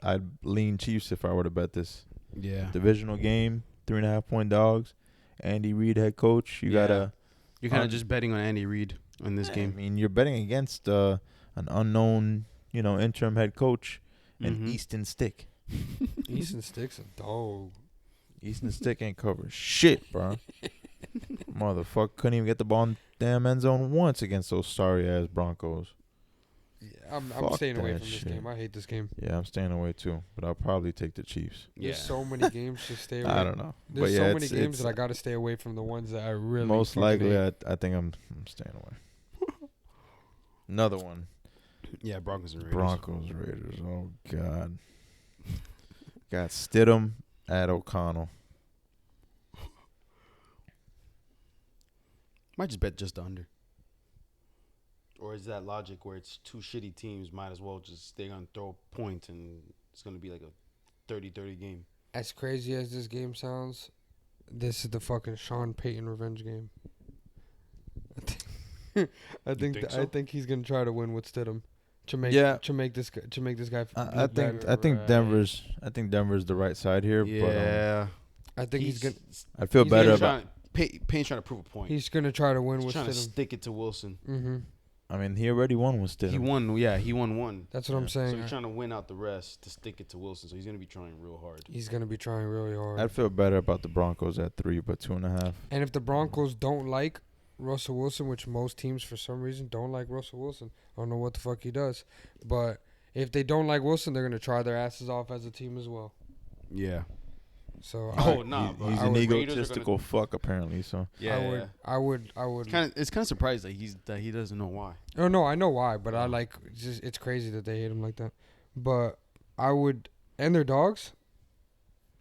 I'd lean Chiefs if I were to bet this. Yeah. Divisional game, 3.5 point dogs. Andy Reid head coach. You're kind of just betting on Andy Reid in this game. I mean, you're betting against an unknown, interim head coach and Easton Stick. Easton Stick's a dog. Easton Stick ain't covered shit, bro. Motherfucker couldn't even get the ball in damn end zone once against those sorry ass Broncos. Yeah, I'm staying away from this game. I hate this game. Yeah, I'm staying away too, but I'll probably take the Chiefs. There's so many games to stay away. I don't know. There's so many games that I got to stay away from the ones that I really most likely hate. I think I'm staying away. Another one. Yeah, Broncos and Raiders. Broncos, Raiders. Oh, God. Got Stidham at O'Connell. Might just bet just the under. Or is that logic where it's two shitty teams, might as well just stay on throw points and it's going to be like a 30-30 game? As crazy as this game sounds, this is the fucking Sean Payton revenge game. I think he's going to try to win with Stidham. To make this guy. I think Denver's the right side here. Yeah, but, I think he's gonna. I feel better about. Payne's trying to prove a point. He's gonna try to win with trying Stidham. To stick it to Wilson. Mm-hmm. I mean, he already won with Stidham. He won. Yeah, he won one. That's what I'm saying. So he's trying to win out the rest to stick it to Wilson. So he's gonna be trying real hard. He's gonna be trying really hard. I'd feel better about the Broncos at 3, but 2.5. And if the Broncos don't like Russell Wilson, which most teams for some reason don't like Russell Wilson, I don't know what the fuck he does, but if they don't like Wilson, they're gonna try their asses off as a team as well. Yeah. So he's an egotistical fuck apparently. So yeah, I would. It's kind of surprised that he doesn't know why. Oh no, I know why, but I like it's crazy that they hate him like that. But I would, and their dogs.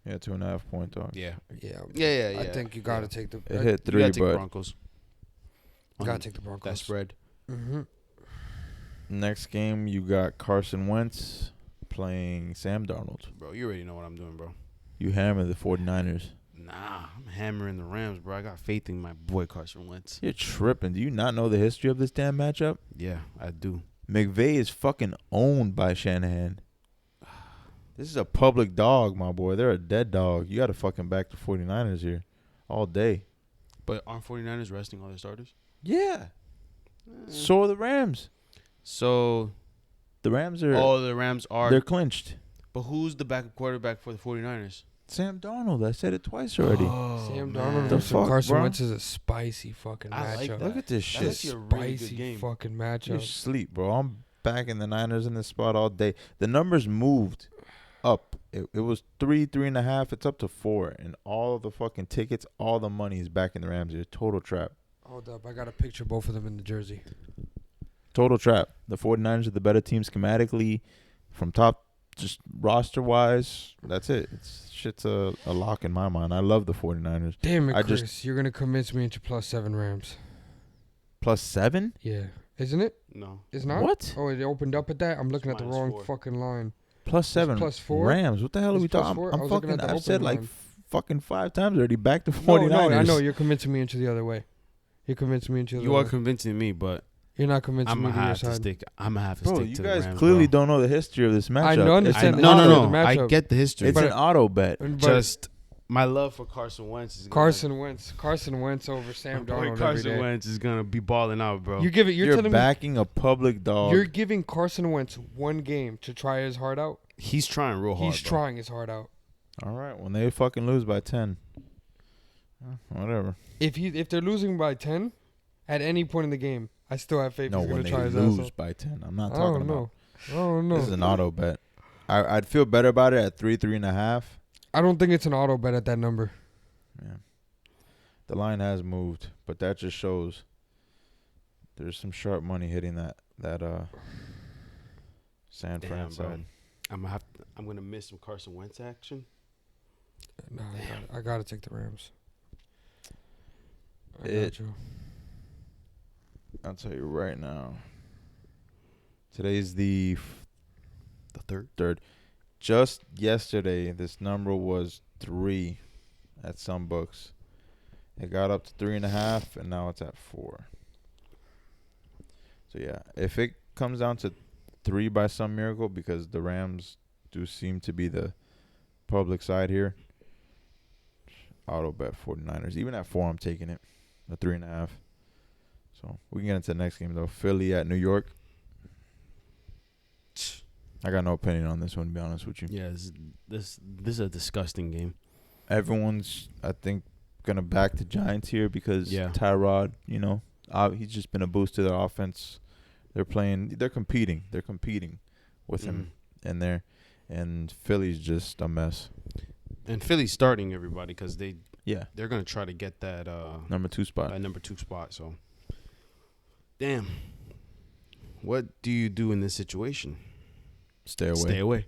Yeah, 2.5 point dogs. Yeah. I think you gotta take the. It hit 3, you gotta take but Broncos. You gotta take the Broncos. That spread. Mm-hmm. Next game, you got Carson Wentz playing Sam Darnold. Bro, you already know what I'm doing, bro. You hammer the 49ers. Nah, I'm hammering the Rams, bro. I got faith in my boy Carson Wentz. You're tripping. Do you not know the history of this damn matchup? Yeah, I do. McVay is fucking owned by Shanahan. This is a public dog, my boy. They're a dead dog. You got to fucking back the 49ers here all day. But aren't 49ers resting all their starters? Yeah. So are the Rams. So the Rams are. Oh, the Rams are. They're clinched. But who's the backup quarterback for the 49ers? Sam Darnold. I said it twice already. Sam Darnold versus Carson Wentz is a spicy fucking matchup. Like Look at this shit. That's a really good spicy game. Fucking matchup. You're asleep, bro. I'm backing the Niners in this spot all day. The numbers moved up. It was 3.5. It's up to 4. And all of the fucking tickets, all the money is backing the Rams here. Total trap. Hold up. I got to picture both of them in the jersey. Total trap. The 49ers are the better team schematically from top, just roster-wise. That's it. Shit's a lock in my mind. I love the 49ers. Damn it, Chris. You're going to convince me into +7 Rams. +7? Yeah. Isn't it? No. It's not? What? Oh, it opened up at that? I'm looking at the wrong 4. fucking line. +7. +4? Rams. What the hell are we talking? I've said like fucking 5 times already. Back to 49ers. No, I know. You're convincing me into the other way. You're convincing me into the other way. You are convincing me, but you're not convincing me to your side. I'm going to have to stick to the Rams. You guys clearly don't know the history of this matchup. I know, understand. No. I get the history. It's an auto bet. Just my love for Carson Wentz is Carson Wentz over Sam Darnold. Carson Wentz is going to be balling out, bro. You're backing a public dog. You're giving Carson Wentz one game to try his heart out. He's trying real hard. He's trying his heart out. All right, when they fucking lose by 10. Whatever. If they're losing by 10 at any point in the game, I still have faith he's going to try his ass out. No, when they lose by 10. I'm not talking about. Oh, no. This is an auto bet. I'd feel better about it at 3.5. I don't think it's an auto bet at that number. Yeah. The line has moved, but that just shows there's some sharp money hitting that San Fran side. I'm gonna miss some Carson Wentz action. No, I gotta take the Rams. Got you. I'll tell you right now. Today's the third. Just yesterday, this number was 3 at some books. It got up to 3.5, and now it's at 4. So yeah, if it comes down to 3 by some miracle, because the Rams do seem to be the public side here, auto bet 49ers. Even at 4, I'm taking it. The 3.5. So we can get into the next game though. Philly at New York. I got no opinion on this one, to be honest with you. Yeah, this is a disgusting game. Everyone's, I think, gonna back the Giants here because Tyrod, he's just been a boost to their offense. They're competing with him in there, and Philly's just a mess. And Philly's starting everybody because they're gonna try to get that number 2 spot. That number 2 spot. So, damn, what do you do in this situation? Stay away. Stay away.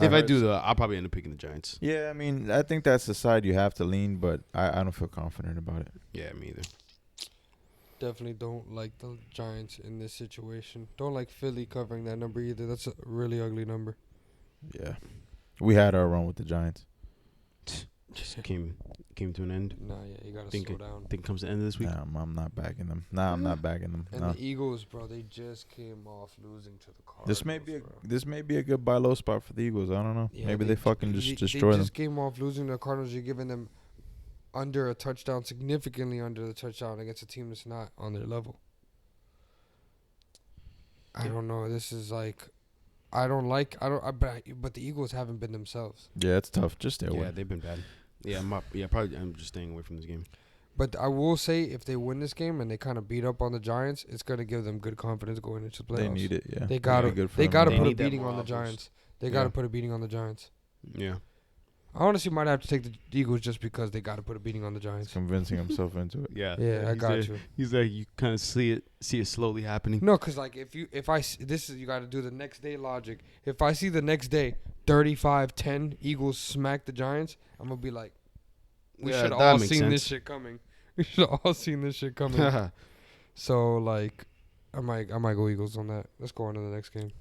If I do, I'll probably end up picking the Giants. Yeah, I mean, I think that's the side you have to lean, but I don't feel confident about it. Yeah, me either. Definitely don't like the Giants in this situation. Don't like Philly covering that number either. That's a really ugly number. Yeah. We had our run with the Giants. Just came to an end. Nah, yeah, you gotta slow down. Think it comes to the end of this week. Nah, I'm not backing them. I'm not backing them. And the Eagles, bro, they just came off losing to the Cardinals. This may be a good buy low spot for the Eagles. I don't know. Yeah, maybe they fucking just destroy them. They just came off losing to the Cardinals. You're giving them under a touchdown, significantly under the touchdown against a team that's not on their level. I don't know. This is like, but the Eagles haven't been themselves. Yeah, it's tough. Just stay away. Yeah, they've been bad. Yeah, I'm just staying away from this game. But I will say, if they win this game and they kind of beat up on the Giants, it's going to give them good confidence going into the playoffs. They need it, yeah. They got to put a beating on the Giants. They got to put a beating on the Giants. Yeah. I honestly might have to take the Eagles just because they got to put a beating on the Giants. He's convincing himself into it. Yeah, I got you. He's like, you kind of see it slowly happening. No, because like you got to do the next day logic. If I see the next day 35-10 Eagles smack the Giants, I'm gonna be like, we should all seen this shit coming. We should all seen this shit coming. So like, I might go Eagles on that. Let's go on to the next game.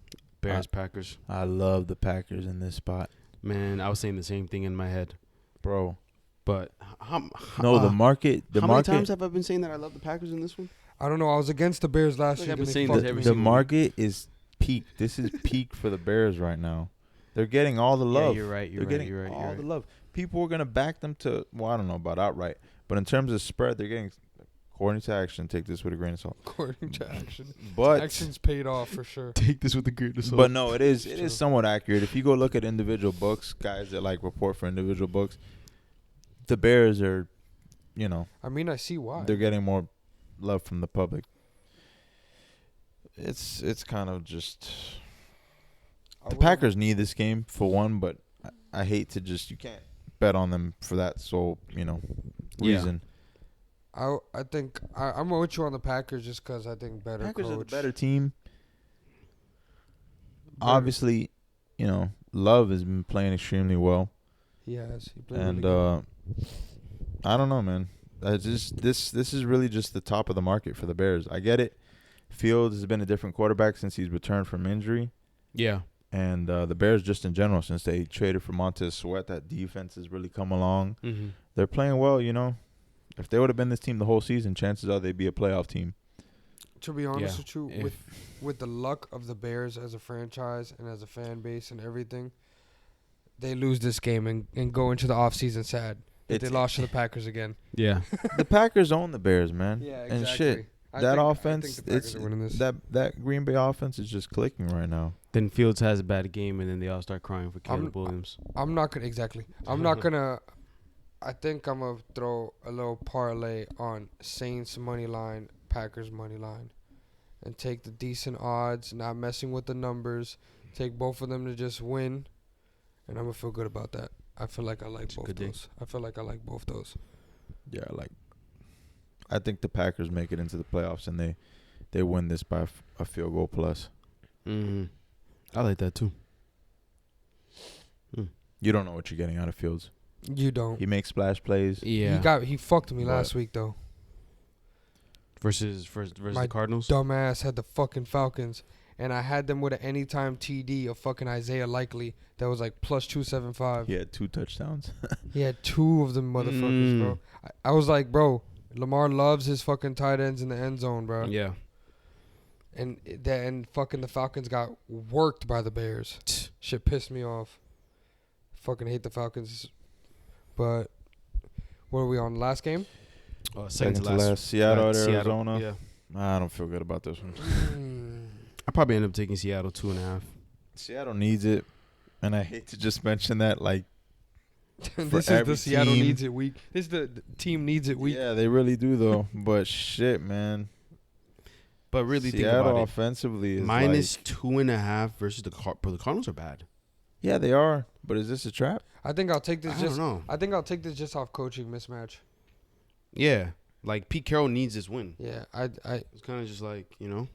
Bears Packers. I love the Packers in this spot. Man, I was saying the same thing in my head, bro. But the market. How many times have I been saying that I love the Packers in this one? I don't know. I was against the Bears last year. The market is peak. This is peak for the Bears right now. They're getting all the love. Yeah, you're right. They're getting all the love. People are gonna back them to. Well, I don't know about outright, but in terms of spread, they're getting. According to action, take this with a grain of salt. According to action, but action's paid off for sure. Take this with a grain of salt. But no, it is somewhat accurate. If you go look at individual books, guys that like report for individual books, the Bears are, I mean, I see why they're getting more love from the public. It's kind of just the Packers need this game for one, but I hate to you can't bet on them for that sole reason. I think I'm with you on the Packers just because I think Packers are the better team. Obviously, Love has been playing extremely well. He has. And I don't know, man. This is really just the top of the market for the Bears. I get it. Fields has been a different quarterback since he's returned from injury. Yeah. And the Bears just in general, since they traded for Montez Sweat, that defense has really come along. Mm-hmm. They're playing well, If they would have been this team the whole season, chances are they'd be a playoff team. To be honest with you, with the luck of the Bears as a franchise and as a fan base and everything, they lose this game and go into the offseason sad. They lost to the Packers again. Yeah. The Packers own the Bears, man. Yeah, exactly. And shit, offense, that Green Bay offense is just clicking right now. Then Fields has a bad game, and then they all start crying for Caleb Williams. I'm not going to I think I'm going to throw a little parlay on Saints money line, Packers money line, and take the decent odds, not messing with the numbers, take both of them to just win, and I'm going to feel good about that. I feel like I like both those. I feel like I like both those. Yeah, I think the Packers make it into the playoffs and they win this by a field goal plus. Mm-hmm. I like that too. You don't know what you're getting out of Fields. You don't. He makes splash plays. Yeah. He fucked me last week though. Versus the Cardinals. Dumbass had the fucking Falcons, and I had them with an anytime TD of fucking Isaiah Likely that was like plus 275. He had 2 touchdowns. He had 2 of them motherfuckers, bro. I was like, bro, Lamar loves his fucking tight ends in the end zone, bro. Yeah. And fucking the Falcons got worked by the Bears. Shit pissed me off. Fucking hate the Falcons. But what are we on? Last game? Second to last. Seattle at Arizona. Yeah. I don't feel good about this one. I probably end up taking Seattle 2.5. Seattle needs it, and I hate to just mention that. Like, this is the Seattle needs it week. This is the team needs it week. Yeah, they really do though. But shit, man. But really, Seattle think about offensively is minus 2.5 versus the Cardinals are bad. Yeah, they are. But is this a trap? I think I'll take this. I don't know. I think I'll take this just off coaching mismatch. Yeah, like Pete Carroll needs this win. Yeah, it's kind of just like, you know.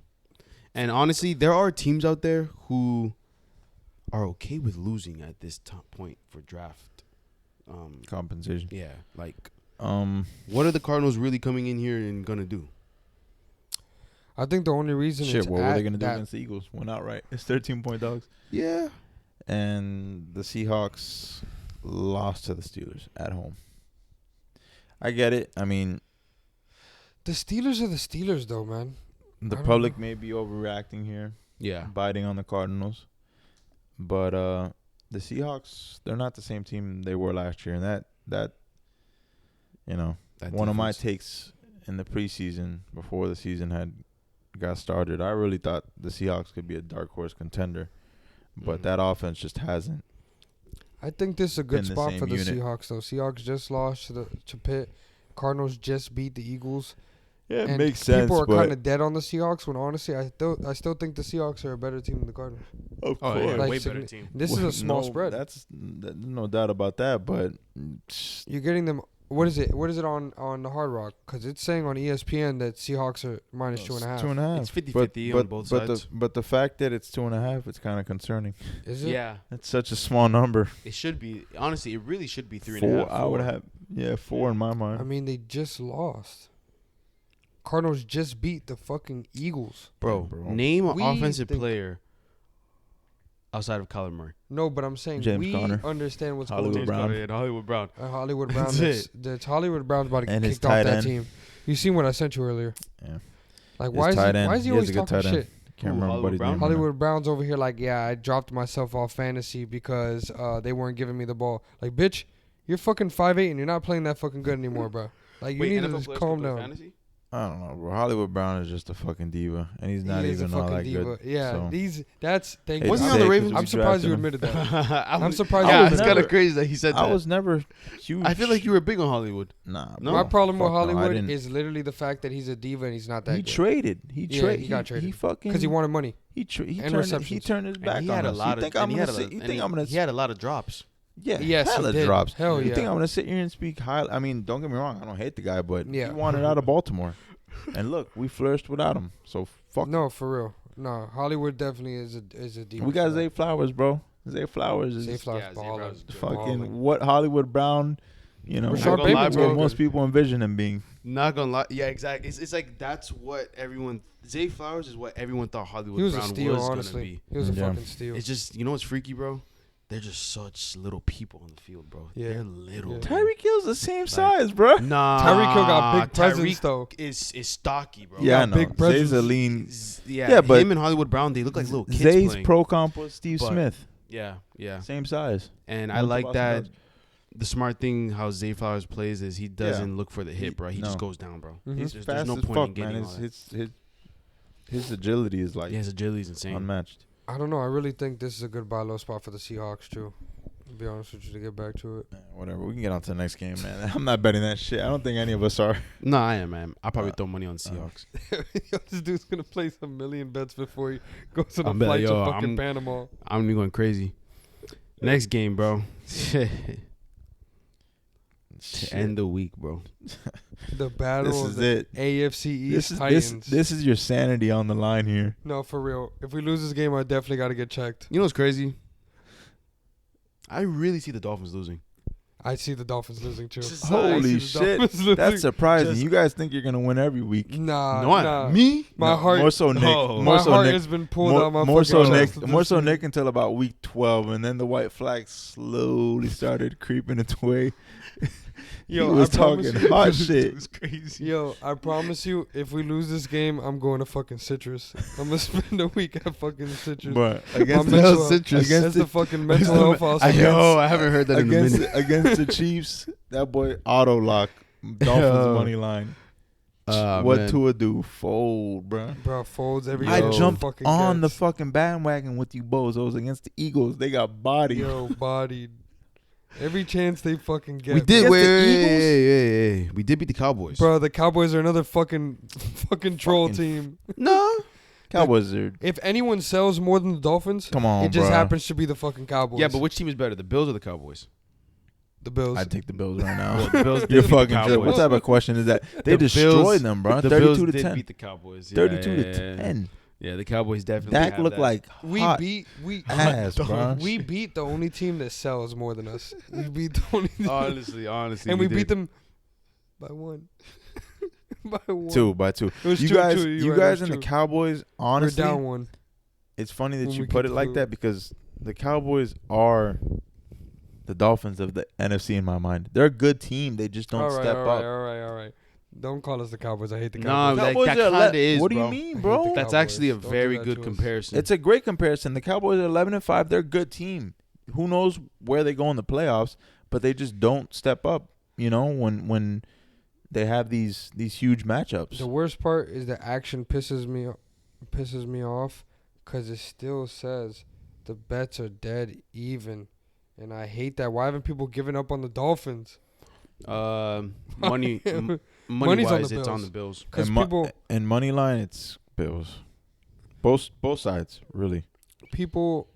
And honestly, there are teams out there who are okay with losing at this point for draft compensation. Yeah, like what are the Cardinals really coming in here and gonna do? I think the only reason what were they gonna do against the Eagles? Went outright. It's 13-point dogs. Yeah. And the Seahawks lost to the Steelers at home. I get it. I mean, the Steelers are the Steelers, though, man. The public may be overreacting here. Yeah. Biting on the Cardinals. But the Seahawks, they're not the same team they were last year. And that one defense. Of my takes in the preseason before the season had got started, I really thought the Seahawks could be a dark horse contender. But that offense just hasn't. I think this is a good spot for the Seahawks, though. Seahawks just lost to Pitt. Cardinals just beat the Eagles. Yeah, it makes sense. People are kind of dead on the Seahawks when, honestly, I still think the Seahawks are a better team than the Cardinals. Of course. Yeah, like, way better team. This is a small spread. That's no doubt about that, but you're getting them. What is it? What is it on the Hard Rock? Because it's saying on ESPN that Seahawks are minus 2.5. 2.5. It's 50-50 on both sides. But the fact that it's 2.5, it's kind of concerning. Is it? Yeah. It's such a small number. It should be. Honestly, it really should be 3.5. 4. I would have. Yeah, 4 in my mind. I mean, they just lost. Cardinals just beat the fucking Eagles. Bro. Name an offensive player outside of Kyler Murray. No, but I'm saying James Conner. Understand what's Hollywood going on. Brown. Hollywood Brown. Hollywood Brown. That's Hollywood Brown's about to get kicked off that end. team. You seen what I sent you earlier? Yeah. Like, why is he always talking shit? Can't remember what his name. Hollywood Brown's over here like, yeah, I dropped myself off fantasy because they weren't giving me the ball. Like, bitch, you're fucking 5'8" and you're not playing that fucking good anymore, bro. Like, you need to just calm down. Fantasy? I don't know, bro. Hollywood Brown is just a fucking diva, and he's not even all that good. Yeah, so. Wasn't he on the Ravens? I'm surprised you admitted that. I'm surprised. Yeah, it's kind of crazy that he said that. I was never huge. I feel like you were big on Hollywood. Nah, no. My problem with Hollywood is literally the fact that he's a diva and he's not that good. He got traded. He fucking because he wanted money. He turned his back on us. He had a lot of drops. Yeah, yes, hella drops. Hell yeah. You think I'm gonna sit here and speak high? I mean, don't get me wrong. I don't hate the guy, but he wanted out of Baltimore, and look, we flourished without him. So fuck. No, for real. No, Hollywood definitely is a deep. We got Zay Flowers, bro. Zay Flowers is fucking what Hollywood Brown. You know, what most people envision him being. Not gonna lie, yeah, exactly. It's like that's what everyone. Zay Flowers is what everyone thought Hollywood Brown was honestly. Gonna be. He was a fucking steal. It's just what's freaky, bro. They're just such little people on the field, bro. Yeah. They're little. Yeah. Tyreek Hill's the same size, bro. Nah. Tyreek Hill got big presence, though. Is stocky, bro. Yeah, I know. Big presence. Zay's a lean. Yeah, but him and Hollywood Brown, they look like little kids Zay's playing. pro comp with Steve Smith. Yeah. Same size. And I like that. The smart thing how Zay Flowers plays is he doesn't look for the hit, bro. He just goes down, bro. Mm-hmm. There's no point in getting all that. His agility is like his agility is insane, unmatched. I don't know. I really think this is a good buy low spot for the Seahawks too. To be honest with you, to get back to it. Whatever. We can get on to the next game, man. I'm not betting that shit. I don't think any of us are. No, I am, man. I'll probably throw money on Seahawks. This dude's gonna place $1 million bets before he goes on a flight to fucking Panama. I'm going crazy. Next game, bro. To end the week, bro. The battle This of is the it. AFC East Titans. This is your sanity on the line here. No, for real. If we lose this game, I definitely got to get checked. You know what's crazy? I really see the Dolphins losing. I see the Dolphins losing too. Holy shit. That's surprising. You guys think you're going to win every week. Nah. Me? My heart. More so Nick. My heart has been pulled out my more so chest. Nick. More so Nick until about week 12, and then the white flag slowly started creeping its way. Yo, he was talking hot shit. It was crazy. Yo, I promise you, if we lose this game, I'm going to fucking Citrus. I'm gonna spend a week at fucking Citrus. But against the Citrus, against the fucking mental health hospital. Yo, I haven't heard that in a minute. Against the Chiefs, that boy auto lock Dolphins money line. What Tua do? Fold, bro. Bro, folds every. I jumped on the fucking bandwagon with you bozos against the Eagles. They got bodied. Yo, bodied. Every chance they fucking get. We did. Wait. We did beat the Cowboys. Bro, the Cowboys are another fucking troll team. No. Cowboys are. If anyone sells more than the Dolphins, come on, it just happens to be the fucking Cowboys. Yeah, but which team is better, the Bills or the Cowboys? The Bills. I'd take the Bills right now. The Bills You're fucking joking. What type of question is that? They destroyed them, bro. The 32 Bills to did 10. Beat the Cowboys. 32 to 10. Yeah, the Cowboys definitely. Dak looked like hot we ass, bro. We beat the only team that sells more than us. We beat the only team. Honestly, and we beat them by one. By one. By two. It was you two, guys, two. You guys and the Cowboys, honestly, we're down one. It's funny that you put it like that because the Cowboys are the Dolphins of the NFC in my mind. They're a good team. They just don't step up. All right. Don't call us the Cowboys. I hate the Cowboys. No, that kind of is. What do you mean, bro? That's actually a very good comparison. It's a great comparison. The Cowboys are 11-5. They're a good team. Who knows where they go in the playoffs? But they just don't step up. You know, when they have these huge matchups. The worst part is the action pisses me off because it still says the bets are dead even, and I hate that. Why haven't people given up on the Dolphins? Money wise, it's on the Bills. Because and money line, it's Bills. Both sides, really. People,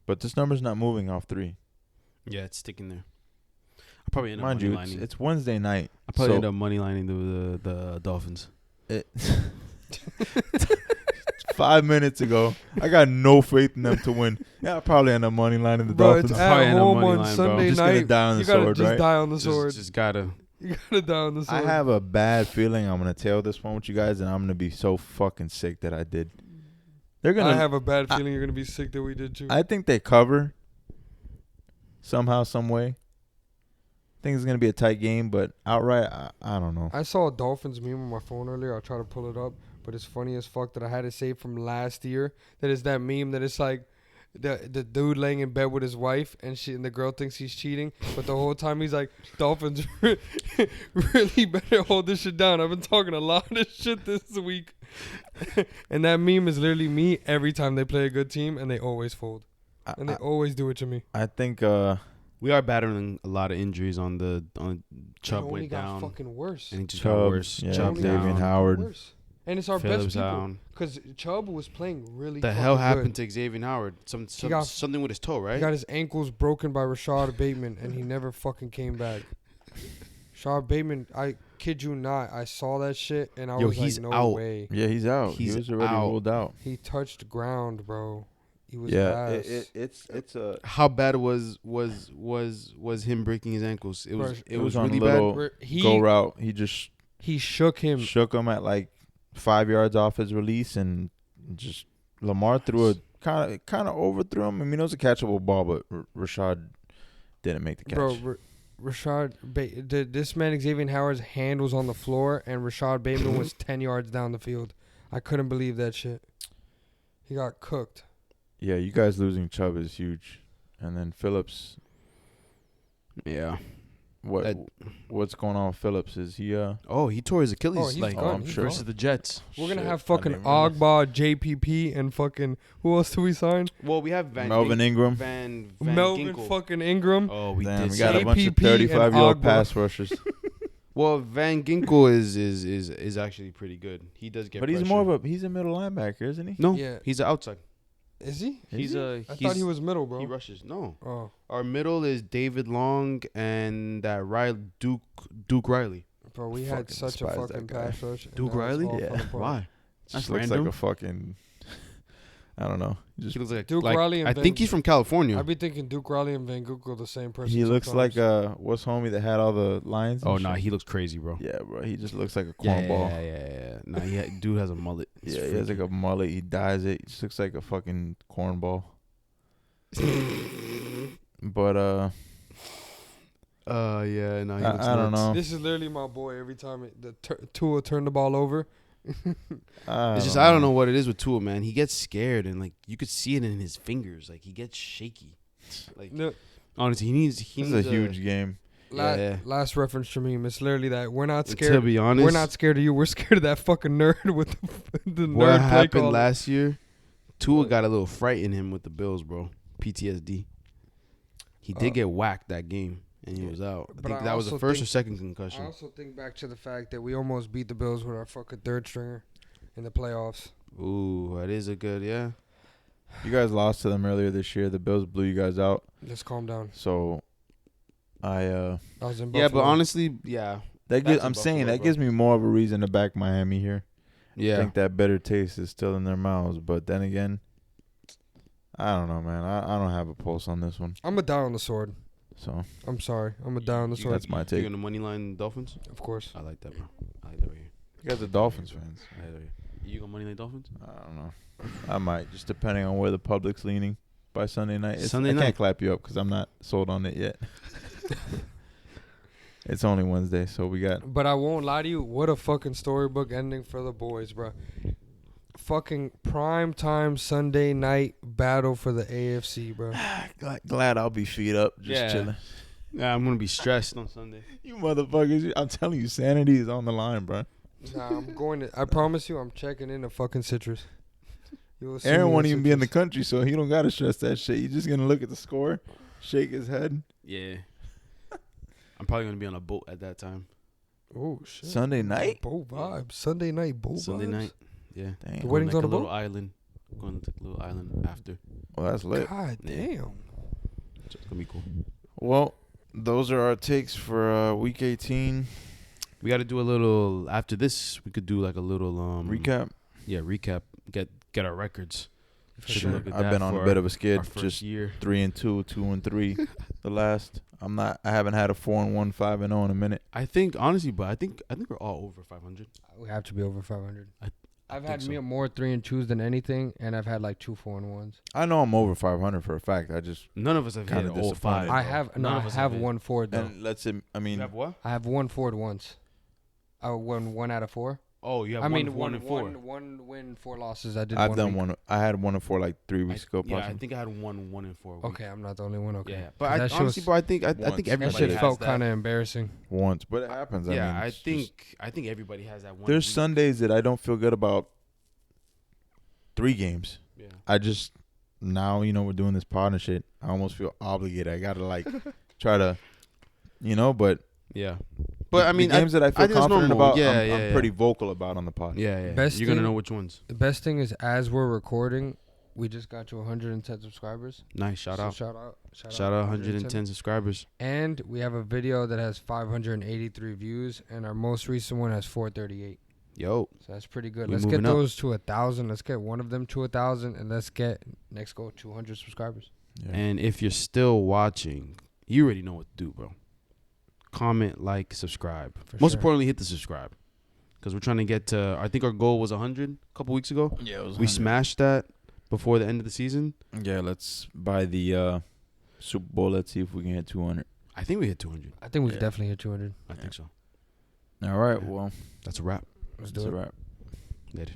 but this number's not moving off 3. Yeah, it's sticking there. I'll probably end up money lining. It's Wednesday night. I'll probably end up money lining the Dolphins. 5 minutes ago, I got no faith in them to win. Yeah, I'll probably end up money lining the Dolphins. It's at home on Sunday night. Just gonna die on the sword, right? Just die on the sword. Just gotta. You gotta die on the sword. I have a bad feeling I'm gonna tell this one with you guys, and I'm gonna be so fucking sick that I did. I have a bad feeling you're gonna be sick that we did too. I think they cover somehow, some way. I think it's gonna be a tight game, but outright, I don't know. I saw a Dolphins meme on my phone earlier. I'll try to pull it up, but it's funny as fuck that I had it saved from last year. That is that meme that it's like the dude laying in bed with his wife and the girl thinks he's cheating, but the whole time he's like, Dolphins really better hold this shit down. I've been talking a lot of shit this week. And that meme is literally me every time they play a good team and they always fold. And they always do it to me. I think we are battling a lot of injuries on Chubb went down. It only got fucking worse. And he just got worse. Yeah, Chubb David Howard. And it's our best people because Chubb was playing really. The hell happened to Xavier Howard? Something with his toe, right? He got his ankles broken by Rashad Bateman, and he never fucking came back. Rashad Bateman, I kid you not, I saw that shit, and I was like, no way. Yeah, he's out. He was already ruled out. He touched ground, bro. He was it's a. How bad was him breaking his ankles? It was on really a little bad. Go route. He shook him. Shook him at like 5 yards off his release, and just Lamar threw a kind of overthrew him. I mean, it was a catchable ball, but Rashad didn't make the catch. Bro, this man Xavier Howard's hand was on the floor, and Rashad Bateman was 10 yards down the field. I couldn't believe that shit. He got cooked. Yeah, you guys losing Chubb is huge, and then Phillips. Yeah. What's going on with Phillips? Is he he tore his Achilles I'm sure. versus the Jets. We're gonna have fucking Ogba, JPP, and fucking who else do we sign? Well, we have Melvin Ingram. Melvin fucking Ingram. Oh, we got a bunch of 35-year-old pass rushers. Well, Van Ginkel is actually pretty good. He does get. But he's pressure. he's a middle linebacker, isn't he? No, he's an outside. Is he? I thought he was middle, bro. He rushes. No. Oh. Our middle is David Long and that Duke Riley. Bro, we had such a fucking pass rush. Duke Riley? Yeah. Why? Just looks like a fucking... I don't know. He looks like Duke Riley and I think he's from California. I'd be thinking Duke Riley and Van Google the same person. He looks like what's homie that had all the lines? Oh, nah, he looks crazy, bro. Yeah, bro. He just looks like a cornball. Yeah. Nah, dude has a mullet. He has like a mullet. He dyes it. He just looks like a fucking cornball. But yeah, no, I don't know. This is literally my boy. Every time Tua turned the ball over. It's just I don't know what it is with Tua, man. He gets scared and like you could see it in his fingers. Like he gets shaky. Like honestly, he needs a huge game. Last reference to me, it's literally that we're not scared. To be honest, we're not scared of you. We're scared of that fucking nerd with the nerd. What happened last year? Tua got a little fright in him with the Bills, bro. PTSD. He did get whacked that game. And he was out. I think that was the first or second concussion. I also think back to the fact that we almost beat the Bills with our fucking third stringer in the playoffs. Ooh, that is a good, yeah. You guys lost to them earlier this year. The Bills blew you guys out. Let's calm down. So, I was in Buffalo. Yeah, but honestly, yeah. I'm saying that gives me more of a reason to back Miami here. Yeah. I think that better taste is still in their mouths. But then again, I don't know, man. I don't have a pulse on this one. I'm going to die on the sword. So I'm sorry. I'm a down the sword. That's my take. You're gonna money line Dolphins? Of course. I like that, bro. I like that right here. You guys are Dolphins fans. I like that right here. You gonna money line Dolphins? I don't know. I might, just depending on where the public's leaning by Sunday night. I night. can't clap you up because I'm not sold on it yet. It's only Wednesday, so we got. But I won't lie to you. What a fucking storybook ending for the boys, bro. Fucking prime time Sunday night battle for the AFC, bro. Glad I'll be feet up, just chilling. Yeah, I'm gonna be stressed on Sunday. You motherfuckers! I'm telling you, sanity is on the line, bro. Nah, I'm going to. I promise you, I'm checking in a fucking citrus. Aaron won't even be in the country, so he don't gotta stress that shit. You're just gonna look at the score, shake his head. Yeah. I'm probably gonna be on a boat at that time. Oh shit! Sunday night. Boat vibes. Sunday night. Boat Sunday vibes. night. Yeah. Damn. The wedding's on a little boat? island. Going to a little island after. Well, that's lit. God damn. So it's gonna be cool. Well, those are our takes for week 18. We got to do a little after this. We could do like a little recap. Yeah, recap. Get our records. For sure. I've been on a bit of a skid. Just year. 3-2, 2-3. The last. I haven't had a 4-1, 5-0 in a minute. I think honestly, but I think we're all over 500. We have to be over 500. I've had so. more 3-2s than anything, and I've had like 2 4-1s. I know I'm over 500 for a fact. None of us have hit an 5. I have one Ford though. And let's say, I mean, you have what? I have one Ford once. I won 1 out of 4. Oh, you have 1 and 4. One win, 4 losses. I did. I've done one. I had 1 and 4 like 3 weeks ago. Yeah, I think I had 1 and 4. Okay, I'm not the only one. Okay, yeah, but honestly, bro, I think everybody. That shit felt kind of embarrassing. Once, but it happens. Yeah, I think everybody has that one. There's Sundays that I don't feel good about 3 games. Yeah. I just now we're doing this pod and shit. I almost feel obligated. I gotta like try to, but yeah. But I mean, the games that I feel confident about, I'm pretty vocal about on the pod. Yeah. Best You're gonna know which ones. The best thing is, as we're recording, we just got to 110 subscribers. Nice, shout out, 110 subscribers. And we have a video that has 583 views, and our most recent one has 438. Yo, so that's pretty good. Let's get those to 1,000. Let's get one of them to 1,000, and let's get next goal 200 subscribers. Yeah. And if you're still watching, you already know what to do, bro. Comment, like, subscribe. Most importantly, hit the subscribe, because we're trying to get to. I think our goal was 100 a couple weeks ago. Yeah, it was. We smashed that before the end of the season. Yeah, let's buy the Super Bowl. Let's see if we can hit 200. I think we hit 200. I think we could definitely hit 200. I think so. All right, well, that's a wrap. Let's do it. That's a wrap. Later.